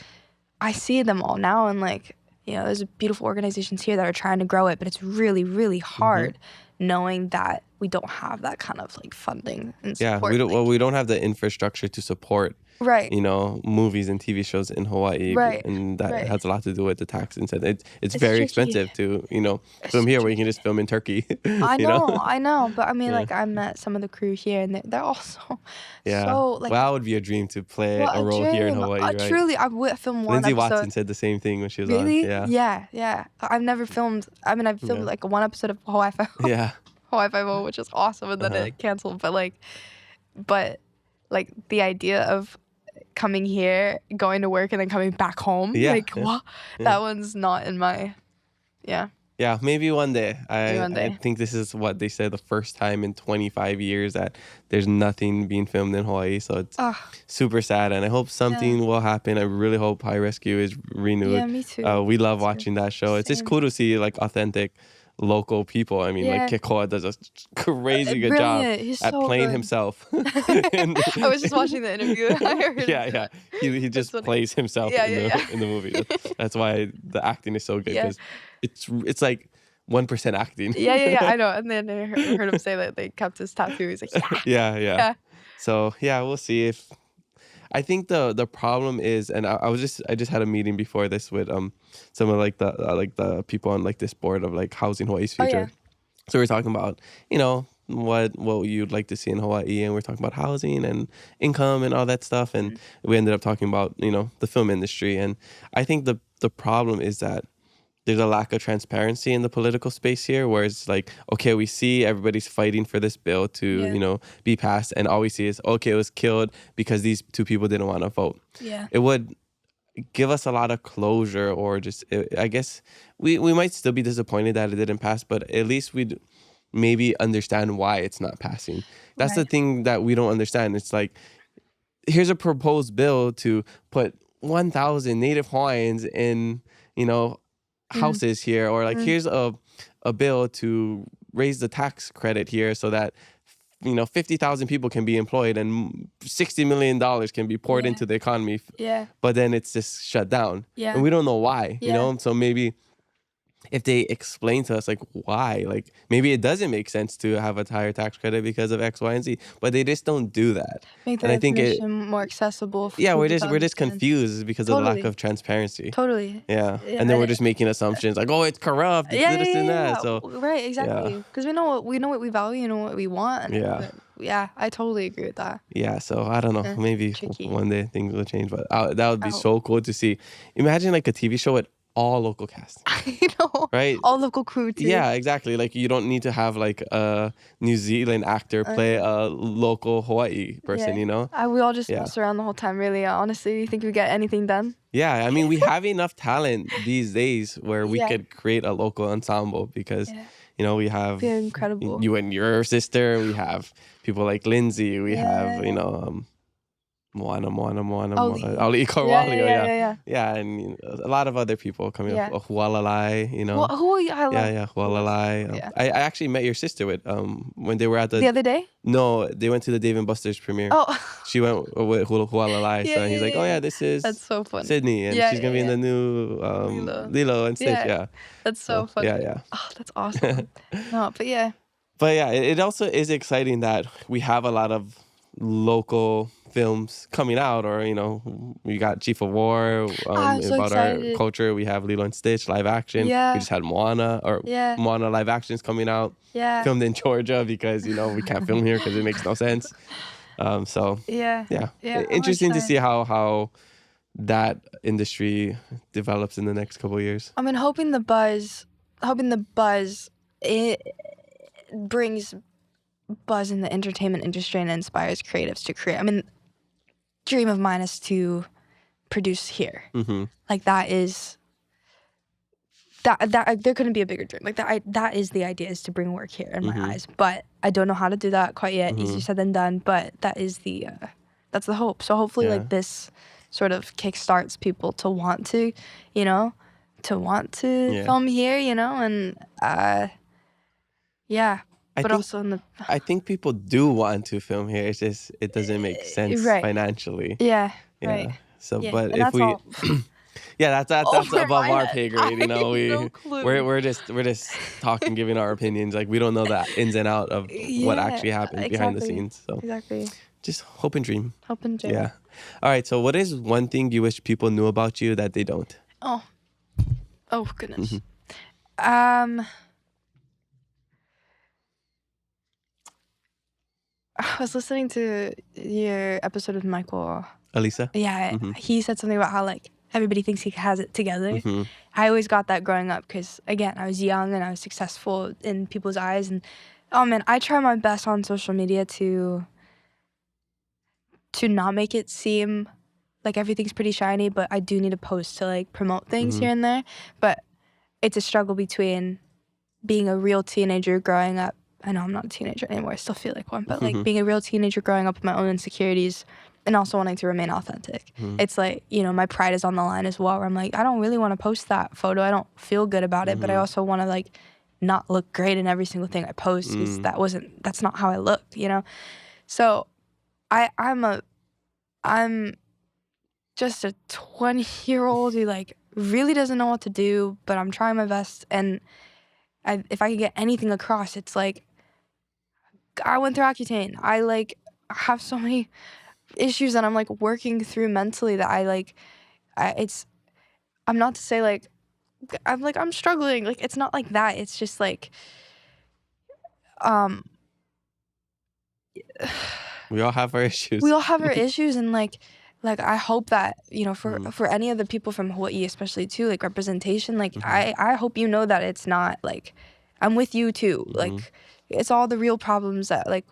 I see them all now, and like, there's beautiful organizations here that are trying to grow it, but it's really, really hard knowing that we don't have that kind of like funding and support. We don't have the infrastructure to support movies and TV shows in Hawaii, and that has a lot to do with the tax incentive. It's very expensive to film here, where you can just film in Turkey. I know, but I mean, like, I met some of the crew here, and they're also so like. Well, that would be a dream to play a role here in Hawaii, right? Truly, I would film one Lindsay episode. Watson said the same thing when she was Really? on. Yeah. I've never filmed. I mean, I've filmed like one episode of Hawaii Five-0. Yeah. Hawaii Five-0, which is awesome, and then it canceled. But the idea of coming here, going to work, and then coming back home, what? That one's not in my. Yeah, maybe one day. One day. I think this is what they said, the first time in 25 years that there's nothing being filmed in Hawaii. So it's super sad, and I hope something will happen. I really hope High Rescue is renewed. Yeah, me too. We love watching that show. It's just cool to see like authentic local people. I mean, like Kekoa does a crazy good job at playing himself. I was just watching the interview. I heard Yeah. He just plays himself in the movie. That's why the acting is so good, because it's like 1% acting. Yeah, I know. And then I heard him say that they kept his tattoo. He's like, yeah. So we'll see if. I think the problem is, and I just had a meeting before this with some of like the people on like this board of like Housing Hawaii's Future. yeah. So we're talking about, you know, what you'd like to see in Hawaii, and we're talking about housing and income and all that stuff, and we ended up talking about, you know, the film industry. And I think the problem is that there's a lack of transparency in the political space here, where it's like, okay, we see everybody's fighting for this bill to, you know, be passed, and all we see is, okay, it was killed because these two people didn't want to vote. Yeah. It would give us a lot of closure, or just, I guess we might still be disappointed that it didn't pass, but at least we'd maybe understand why it's not passing. That's the thing that we don't understand. It's like, here's a proposed bill to put 1,000 Native Hawaiians in, you know, houses here, or like here's a bill to raise the tax credit here so that, you know, 50,000 people can be employed and $60 million can be poured into the economy. Yeah. But then it's just shut down. Yeah. And we don't know why, you Yeah. know? So maybe if they explain to us like why, like maybe it doesn't make sense to have a higher tax credit because of X, Y, and Z, but they just don't do that. Make the And I think information more accessible. For Yeah, we're people to just understand. confused because of the lack Totally. of transparency. Totally. Yeah. Yeah, And then we're and- just making assumptions like, oh, it's corrupt, it's this and that. So right, exactly. Because we know what we value, you know what we want. Yeah. But yeah, I totally agree with that. yeah, so I don't know. Yeah, Maybe tricky. one day things will change, but that would be Oh. so cool to see. Imagine like a TV show with all local cast, I know. right? All local crew too. Yeah, exactly. Like you don't need to have like a New Zealand actor play a local Hawaii person, you know? We all just Yeah. mess around the whole time, really. Honestly, do you think we get anything done? Yeah, I mean, we have enough talent these days where we Yeah. could create a local ensemble because, Yeah. you know, we have Be incredible. you and your sister, we have people like Lindsay, we have, you know, Moana, Ali Karwalio, yeah. Yeah, and you know, a lot of other people coming Yeah. up. Hualalai, you know. Who are you? I love Yeah, Hualalai. Yeah. I actually met your sister with when they were at the other day. No, they went to the Dave and Buster's premiere. Oh, She went with Hualalai, so he's like, oh yeah, this is that's so funny. Sydney, and Yeah, she's gonna be in the new Lilo and Stitch. Yeah, That's so funny. yeah. Oh, that's awesome. No, but yeah. But yeah, it also is exciting that we have a lot of local films coming out, or you know, we got Chief of War I'm so about our excited. culture. We have Lilo and Stitch live action. Yeah. We just had Moana Moana live actions coming out. Yeah. Filmed in Georgia because you know we can't film here because it makes no sense. So Yeah. yeah, I'm interesting to excited. see how that industry develops in the next couple of years. I mean, hoping the buzz it brings buzz in the entertainment industry and inspires creatives to create. I mean, dream of mine is to produce here. Mm-hmm. Like that is that there couldn't be a bigger dream. Like that is the idea, is to bring work here in my eyes. But I don't know how to do that quite yet. Easier said than done. But that is that's the hope. So hopefully, like this sort of kickstarts people to want to, you know, film here, you know, and I think people do want to film here. It's just it doesn't make sense Right. financially. yeah, Yeah. right. So, Yeah, but and if that's we, all that's over above my our head. pay grade. You know, I have no clue. we're just talking, giving our opinions. Like we don't know the ins and out of what Yeah, actually happens behind the exactly. scenes. So Exactly. just hope and dream. Hope and dream. Yeah. All right. So, what is one thing you wish people knew about you that they don't? Oh goodness. Mm-hmm. I was listening to your episode with Michael. Elisa. Yeah, he said something about how like everybody thinks he has it together. Mm-hmm. I always got that growing up because again, I was young and I was successful in people's eyes, and oh man, I try my best on social media to not make it seem like everything's pretty shiny, but I do need to post to like promote things here and there. But it's a struggle between being a real teenager growing up. I know I'm not a teenager anymore. I still feel like one, but like being a real teenager growing up with my own insecurities and also wanting to remain authentic. It's like, you know, my pride is on the line as well, where I'm like, I don't really want to post that photo. I don't feel good about it, but I also want to like not look great in every single thing I post because that's not how I look, you know? So I'm just a 20-year-old who like really doesn't know what to do, but I'm trying my best. And if I could get anything across, it's like I went through Accutane. I like have so many issues that I'm like working through mentally that I'm not to say like I'm struggling. Like it's not like that. It's just like we all have our issues. we all have our issues, and like I hope that, you know, for any of the people from Hawaii especially too, like representation, like I hope you know that it's not like I'm with you too. Like it's all the real problems that like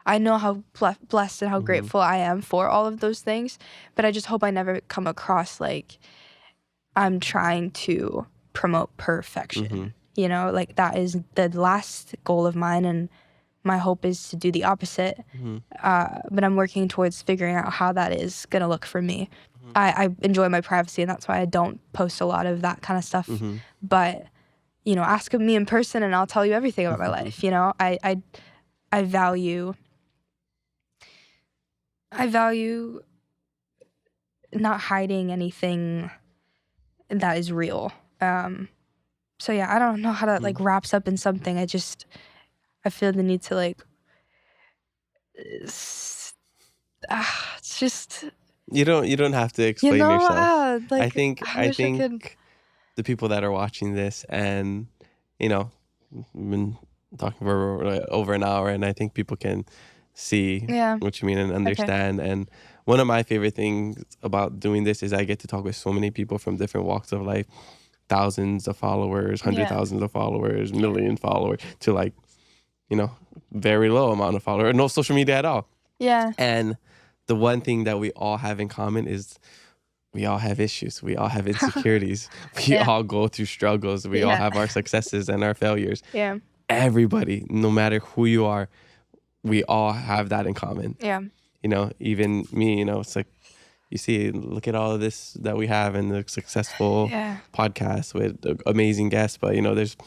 I know how blessed and how grateful I am for all of those things, but I just hope I never come across like I'm trying to promote perfection. You know, like that is the last goal of mine, and my hope is to do the opposite. But I'm working towards figuring out how that is gonna look for me. I enjoy my privacy, and that's why I don't post a lot of that kind of stuff. But you know, ask me in person, and I'll tell you everything about my life. You know, I value not hiding anything that is real. So yeah, I don't know how that like wraps up in something. I feel the need to like it's just you don't have to explain yourself. like, I think the people that are watching this, and you know, we've been talking for over an hour, and I think people can see what you mean and understand. And one of my favorite things about doing this is I get to talk with so many people from different walks of life, thousands of followers, hundred thousands of followers, million followers, to like, you know, very low amount of followers, no social media at all. Yeah. And the one thing that we all have in common is we all have issues. We all have insecurities. We all go through struggles. We all have our successes and our failures. Yeah. Everybody, no matter who you are, we all have that in common. Yeah. You know, even me, you know, it's like, you see, look at all of this that we have in the successful podcast with amazing guests. But, you know, there's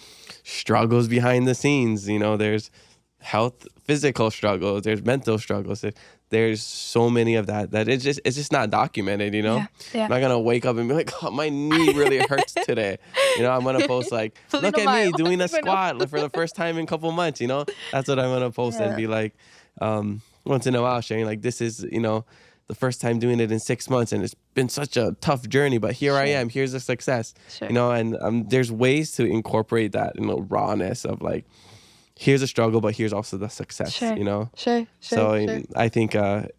struggles behind the scenes. You know, there's physical struggles. There's mental struggles. There's so many of that it's just not documented, you know? Yeah. I'm not going to wake up and be like, oh, my knee really hurts today. You know, I'm going to post like, look at me doing a squat for the first time in a couple months, you know? That's what I'm going to post and be like, once in a while sharing like, this is, you know, the first time doing it in 6 months, and it's been such a tough journey, but here I am, here's the success, you know? And there's ways to incorporate that, you know, rawness of like, here's a struggle, but here's also the success, you know? So I think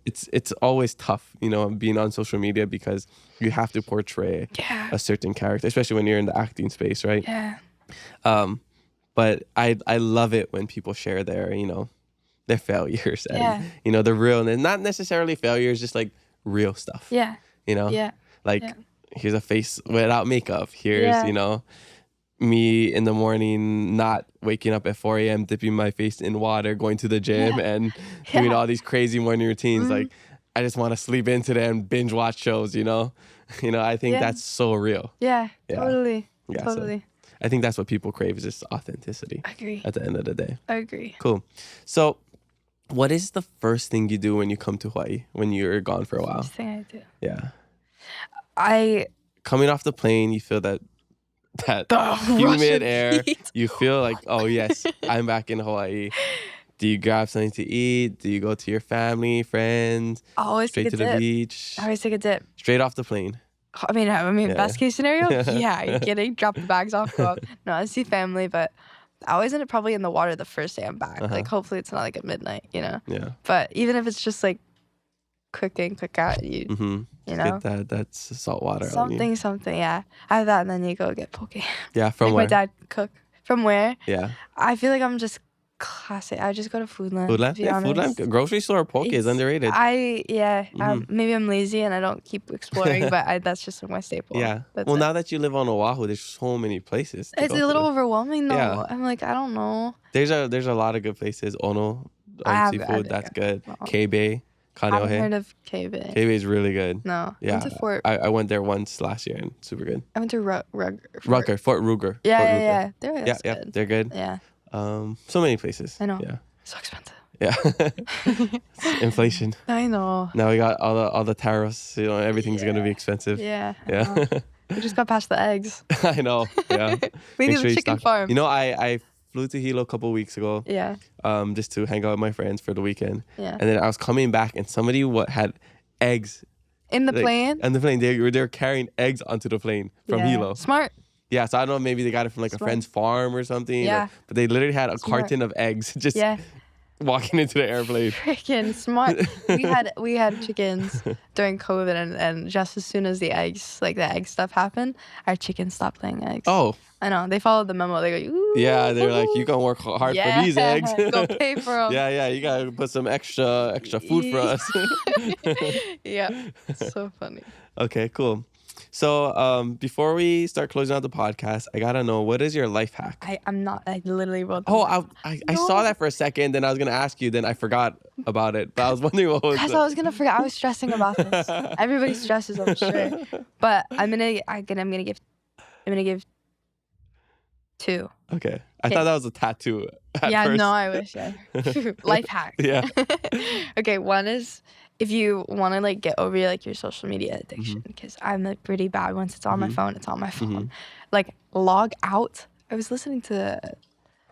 it's always tough, you know, being on social media, because you have to portray a certain character, especially when you're in the acting space, right? But I love it when people share their, you know, their failures and, you know, the real, and not necessarily failures, just like real stuff. You know? Like, here's a face without makeup. Here's, you know, me in the morning not waking up at 4 a.m., dipping my face in water, going to the gym and doing all these crazy morning routines. Like, I just want to sleep in today and binge watch shows, you know? You know, I think that's so real. Totally. So I think that's what people crave, is just authenticity. I agree. At the end of the day. I agree. Cool. So what is the first thing you do when you come to Hawaii, when you're gone for a while? First thing I do. Yeah. Coming off the plane, you feel that humid air. You feel like, oh yes, I'm back in Hawaii. Do you grab something to eat? Do you go to your family, friends? Always straight to the beach? I always take a dip. Straight off the plane. I mean, best case scenario? Yeah, you're kidding. Drop the bags off, go up. No, I see family, but I always end up probably in the water the first day I'm back. Like, hopefully it's not like at midnight, you know? Yeah. But even if it's just like quick in, quick out, you know? Get that's salt water something, on you. Something, yeah. I have that, and then you go get poke. Yeah, from where? My dad cook. From where? Yeah. I feel like I'm just classic. I just go to Foodland. Foodland? Yeah, Foodland. Grocery store poke is underrated. Maybe I'm lazy and I don't keep exploring, but that's just my staple. Yeah. Now that you live on Oahu, there's so many places. It's a little overwhelming though. Yeah. I'm like, I don't know. There's a lot of good places. Ono, seafood, that's good. K-Bay, Kaneohe. I haven't heard of K-Bay. K-Bay is really good. No. Yeah. I went to Fort. I went there once last year and super good. I went to Fort Ruger. Yeah. Good. They're good. Yeah. So many places. I know. Yeah. So expensive. Yeah. Inflation. I know. Now we got all the tariffs. You know, everything's gonna be expensive. Yeah. Yeah. We just got past the eggs. I know. Yeah. We need a chicken farm. You know, I flew to Hilo a couple weeks ago. Yeah. Just to hang out with my friends for the weekend. Yeah. And then I was coming back, and somebody had eggs In the plane? On the plane. They were carrying eggs onto the plane from Hilo. Smart. Yeah, so I don't know, maybe they got it from like a friend's farm or something. Yeah. But they literally had a carton of eggs just walking into the airplane. Freaking smart. we had chickens during COVID, and just as soon as the egg stuff happened, our chickens stopped laying eggs. Oh. I know. They followed the memo. They go, ooh. Yeah, they were like, you gonna work hard for these eggs. Go pay for them. Yeah, you gotta put some extra food for us. Yeah, so funny. Okay, cool. So before we start closing out the podcast, I gotta know, what is your life hack? I literally wrote them. Oh, I saw that for a second, then I was gonna ask you, then I forgot about it. But I was wondering what was Because I was gonna forget. I was stressing about this. Everybody stresses, I'm sure. But I'm gonna give 2. Okay. I thought that was a tattoo at first. No, I wish. Yeah. Life hack. Yeah. Okay, one is if you want to like get over your social media addiction, because I'm like pretty bad. Once it's on my phone, it's on my phone. Like log out. I was listening to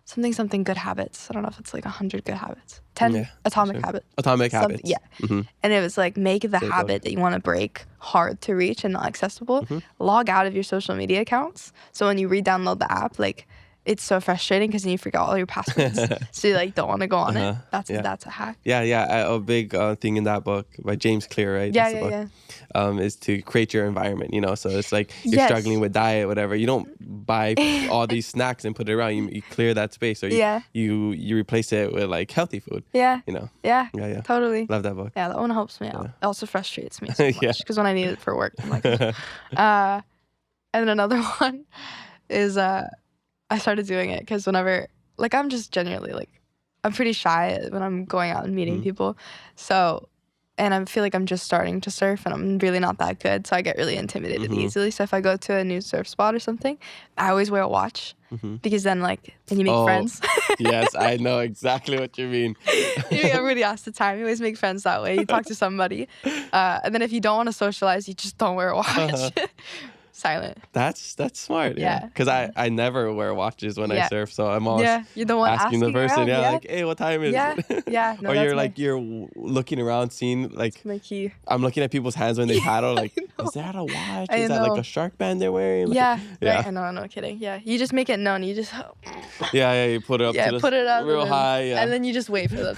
something good habits. I don't know if it's like 100 good habits. 10 atomic habits. Atomic habits. Yeah. And it was like, make the habit that you want to break hard to reach and not accessible. Log out of your social media accounts. So when you re-download the app, like it's so frustrating because then you forget all your passwords. So you like don't want to go on it. That's a hack. Yeah. A big thing in that book by James Clear, right? Yeah. Is to create your environment, So it's like you're struggling with diet, whatever. You don't buy all these snacks and put it around. You clear that space, or you replace it with like healthy food. Yeah. Yeah. Totally. Love that book. Yeah, that one helps me out. It also frustrates me so much because when I need it for work, I'm like, and then another one is I started doing it because whenever, like, I'm just genuinely, like, I'm pretty shy when I'm going out and meeting people. So, and I feel like I'm just starting to surf and I'm really not that good. So I get really intimidated easily. So if I go to a new surf spot or something, I always wear a watch because then, like, then you make friends. Yes, I know exactly what you mean. You meet everybody else the time. You always make friends that way. You talk to somebody. And then if you don't want to socialize, you just don't wear a watch. Silent. That's smart. Yeah. Because I never wear watches when I surf, so I'm always you're the one asking the person, around, like, hey, what time is it? Yeah. No, or you're looking around, seeing like I'm looking at people's hands when they paddle, like, is that a watch? Is that like a shark band they're wearing? Like, Right. I know, no kidding. Yeah, you just make it known. You just you put it up to put it up real high, and then you just wait for them.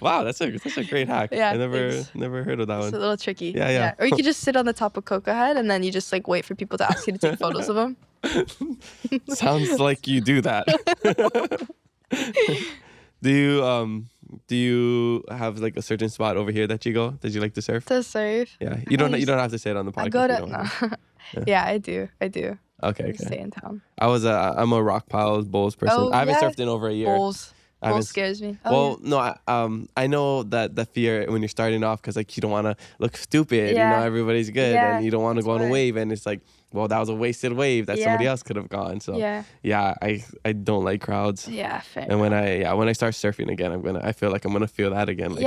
Wow, that's a great hack. Yeah, I never heard of that one. It's a little tricky. Yeah. Or you could just sit on the top of Cocoa Head and then you just like wait for people to ask you to take photos of them. Sounds like you do that. Do you have like a certain spot over here that you go? That you like to surf? To surf? Yeah. You don't have to say it on the podcast. I go to Yeah, I do. Okay. Stay in town. I'm a rock piles, bowls person. I haven't surfed in over a year. Bowls scares me. No, I know that fear when you're starting off because like you don't want to look stupid. Everybody's good, and you don't want to go on a wave, and it's like, well, that was a wasted wave that somebody else could have gone. So I don't like crowds. Yeah, fair. And when I start surfing again, I feel like I'm gonna feel that again. Like,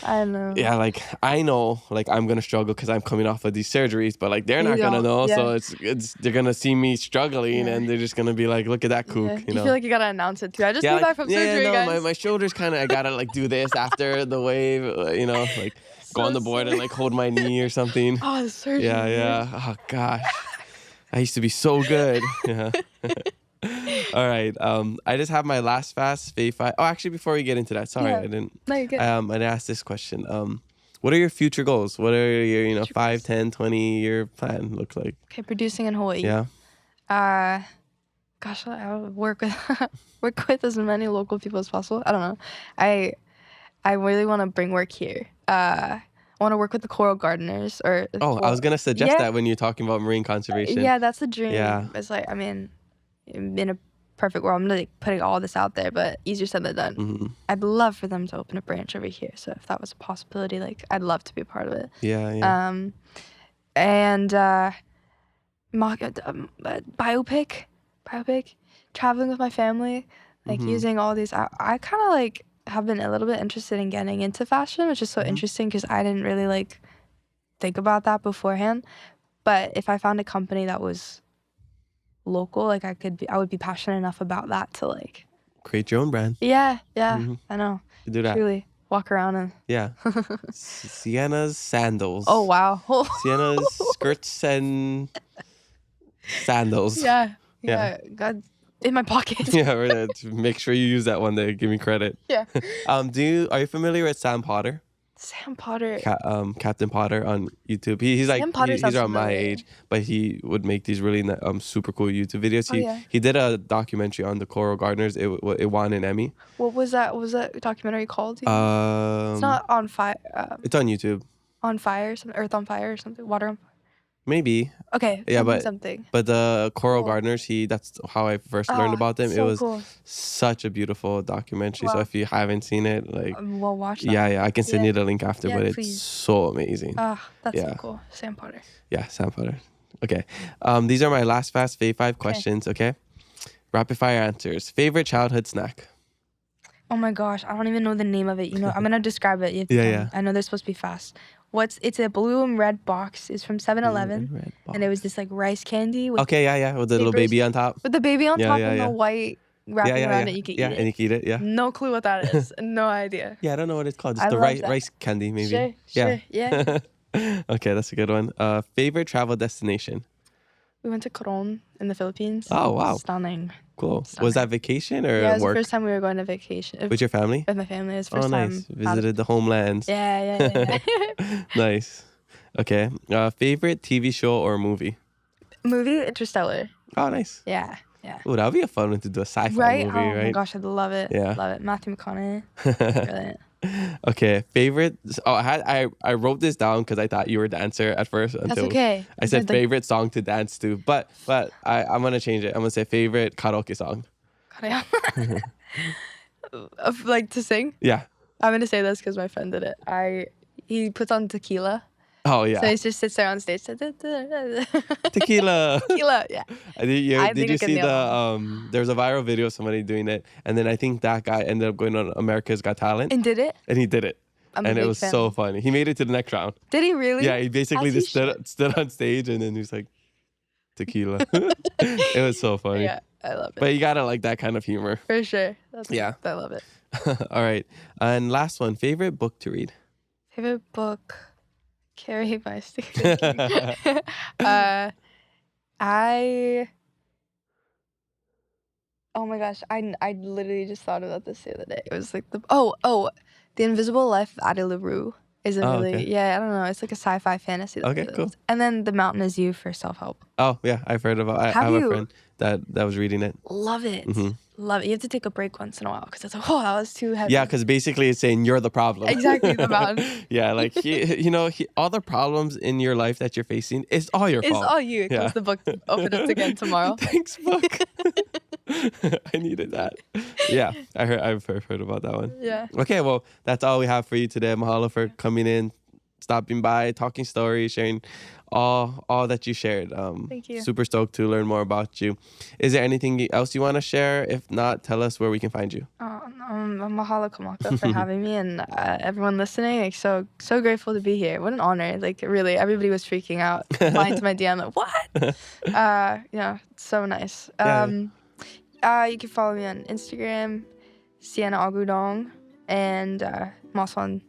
I know. Yeah, like I know, like I'm gonna struggle because I'm coming off of these surgeries, but like they're not gonna know, so it's they're gonna see me struggling, and they're just gonna be like, look at that kook, You feel like you gotta announce it too. I just got back from surgery, guys. My shoulders kind of, I gotta like do this after the wave, like go on the board and like hold my knee or something. Oh, the surgery. Yeah. Oh gosh, I used to be so good. Yeah. All right. I just have my last fast fave five. Oh, actually, before we get into that, sorry, I didn't. No, you're good. I'd ask this question. What are your future goals? What are your 5, 10, 20-year plan look like? Okay, producing in Hawaii. Yeah. Gosh, I would work with as many local people as possible. I don't know. I really want to bring work here. I want to work with the coral gardeners I was gonna suggest that when you're talking about marine conservation. Yeah, that's the dream. Yeah. It's like, I mean, in a perfect world, I'm like putting all this out there, but easier said than done. I'd love for them to open a branch over here. So if that was a possibility, like I'd love to be a part of it. Yeah. And biopic, traveling with my family, like using all these. I kind of like have been a little bit interested in getting into fashion, which is so interesting because I didn't really like think about that beforehand. But if I found a company that was local, like I would be passionate enough about that to like Create your own brand. yeah, I know. Do that. Truly walk around and Yeah. Sienna's sandals. oh wow. Sienna's skirts and sandals. yeah. Yeah. God, in my pocket. Yeah, we're gonna make sure you use that one day. Give me credit. Yeah. Are you familiar with Sam Potter? Sam Potter. Captain Potter on YouTube. He's like Sam Potter he's sounds around my familiar. age, but he would make these really super cool YouTube videos. Oh, yeah. He did a documentary on the Coral Gardeners. It won an Emmy. What was that? What was that documentary called? It's It's not on fire. It's on YouTube. On fire, something. Earth on fire, or something. Water on fire. Maybe. Okay. Yeah, something. but the Coral Cool. Gardeners, that's how I first learned about them. So It was cool. such a beautiful documentary. So Wow. if you haven't seen it, like We'll watch that. yeah, I can send Yeah. you the link after, Yeah, but it's please. so amazing. That's Yeah. so cool. Sam Potter. Yeah, Sam Potter. Okay. These are my last fast fave 5 questions, okay? Rapid fire answers. Favorite childhood snack? Oh my gosh, I don't even know the name of it. You know, I'm gonna describe it. You have to Yeah, tell yeah. me. I know they're supposed to be fast. It's a blue and red box. It's from 7-Eleven, Red and it was this like rice candy with, Okay, yeah, with the little Papers. baby on top. with the baby on Yeah, top yeah, and yeah. the white wrapping around it. You can eat Yeah, it. and you can eat it, yeah. No clue what that is. No idea. Yeah, I don't know what it's called. Just I the love that. rice candy, maybe. Sure, yeah. yeah. Okay, that's a good one. Favorite travel destination? We went to Coron in the Philippines. Oh, wow. Stunning. Cool. Stunning. Was that vacation or Yeah, it was work? the first time we were going to vacation. With your family? With my family. It was the Oh, first nice. time. Visited the homelands. Yeah. Nice. Okay. Favorite TV show or movie? Movie Interstellar. Oh, nice. Yeah. Oh, that would be a fun one to do, a sci-fi Right? movie, Oh right? my gosh, I'd love it. Yeah. Love it. Matthew McConaughey. Brilliant. Okay, favorite. Oh, I wrote this down because I thought you were the answer at first. That's Until okay. I said The- favorite song to dance to, but I'm gonna change it. I'm gonna say favorite karaoke song. Of, like to sing. Yeah. I'm gonna say this because my friend did it. He puts on tequila. Oh yeah. So he just sits there on stage. Tequila. Tequila, yeah. Did you I think I can see nail the there's a viral video of somebody doing it, and then I think that guy ended up going on America's Got Talent, And did it? and he did it, I'm a and it big was fan. so funny. He made it to the next round. Did he really? Yeah, he basically As he just stood on stage, and then he was like, tequila. It was so funny. Yeah, I love it. But you gotta like that kind of humor. For sure. Yeah. I love it. All right, and last one, favorite book to read. Favorite book? Carrie by Stephen King. Oh my gosh, I literally just thought about this the other day. It was like The Invisible Life of Addie LaRue is a Oh, really, okay. yeah, I don't know. It's like a sci-fi fantasy. that I Okay, really cool. loved. And then The Mountain Is You for self-help. Oh yeah, I've heard about. I Have have a you? friend that was reading it. Love it. Mhm. Love it. You have to take a break once in a while because it's like, oh, that was too heavy. Yeah, because basically it's saying you're the problem. Exactly, the mountain. Yeah, like all the problems in your life that you're facing, it's all your It's fault. all you. Yeah. Close the book, open it again tomorrow. Thanks, book. I needed that. Yeah, I've heard about that one. Yeah. Okay, well, that's all we have for you today. Mahalo for coming in, stopping by, talking stories, sharing all that you shared. Thank you. Super stoked to learn more about you. Is there anything else you want to share? If not, tell us where we can find you. Mahalo Kamaka for having me and everyone listening. Like so grateful to be here. What an honor. Like really, everybody was freaking out. Replying to my DM like, what? So nice. You can follow me on Instagram, Siena Agudong, and I'm also on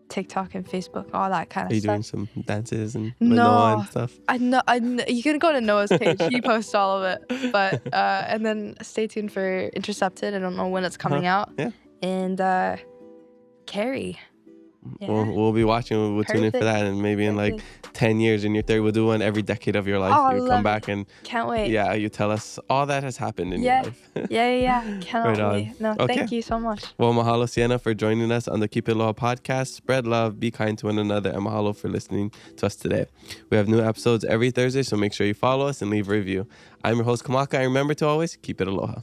TikTok and Facebook, all that kind Are of you stuff. doing some dances and No. Noah and stuff? I know. You can go to Noah's page. He posts all of it. But and then stay tuned for Intercepted. I don't know when it's coming out. Yeah. And Carrie. Yeah. We'll be watching. We'll tune in for Perfect. that, and maybe in like Perfect. 10 years in your 30, we'll do one every decade of your life. Oh, I You come love back it. and Can't wait. yeah, you tell us all that has happened in Yeah. your life. Yeah. Cannot Right on. wait. No, Okay. thank you so much. Well, mahalo, Sienna, for joining us on the Keep It Aloha podcast. Spread love, be kind to one another, and mahalo for listening to us today. We have new episodes every Thursday, so make sure you follow us and leave a review. I'm your host, Kamaka, and remember to always keep it aloha.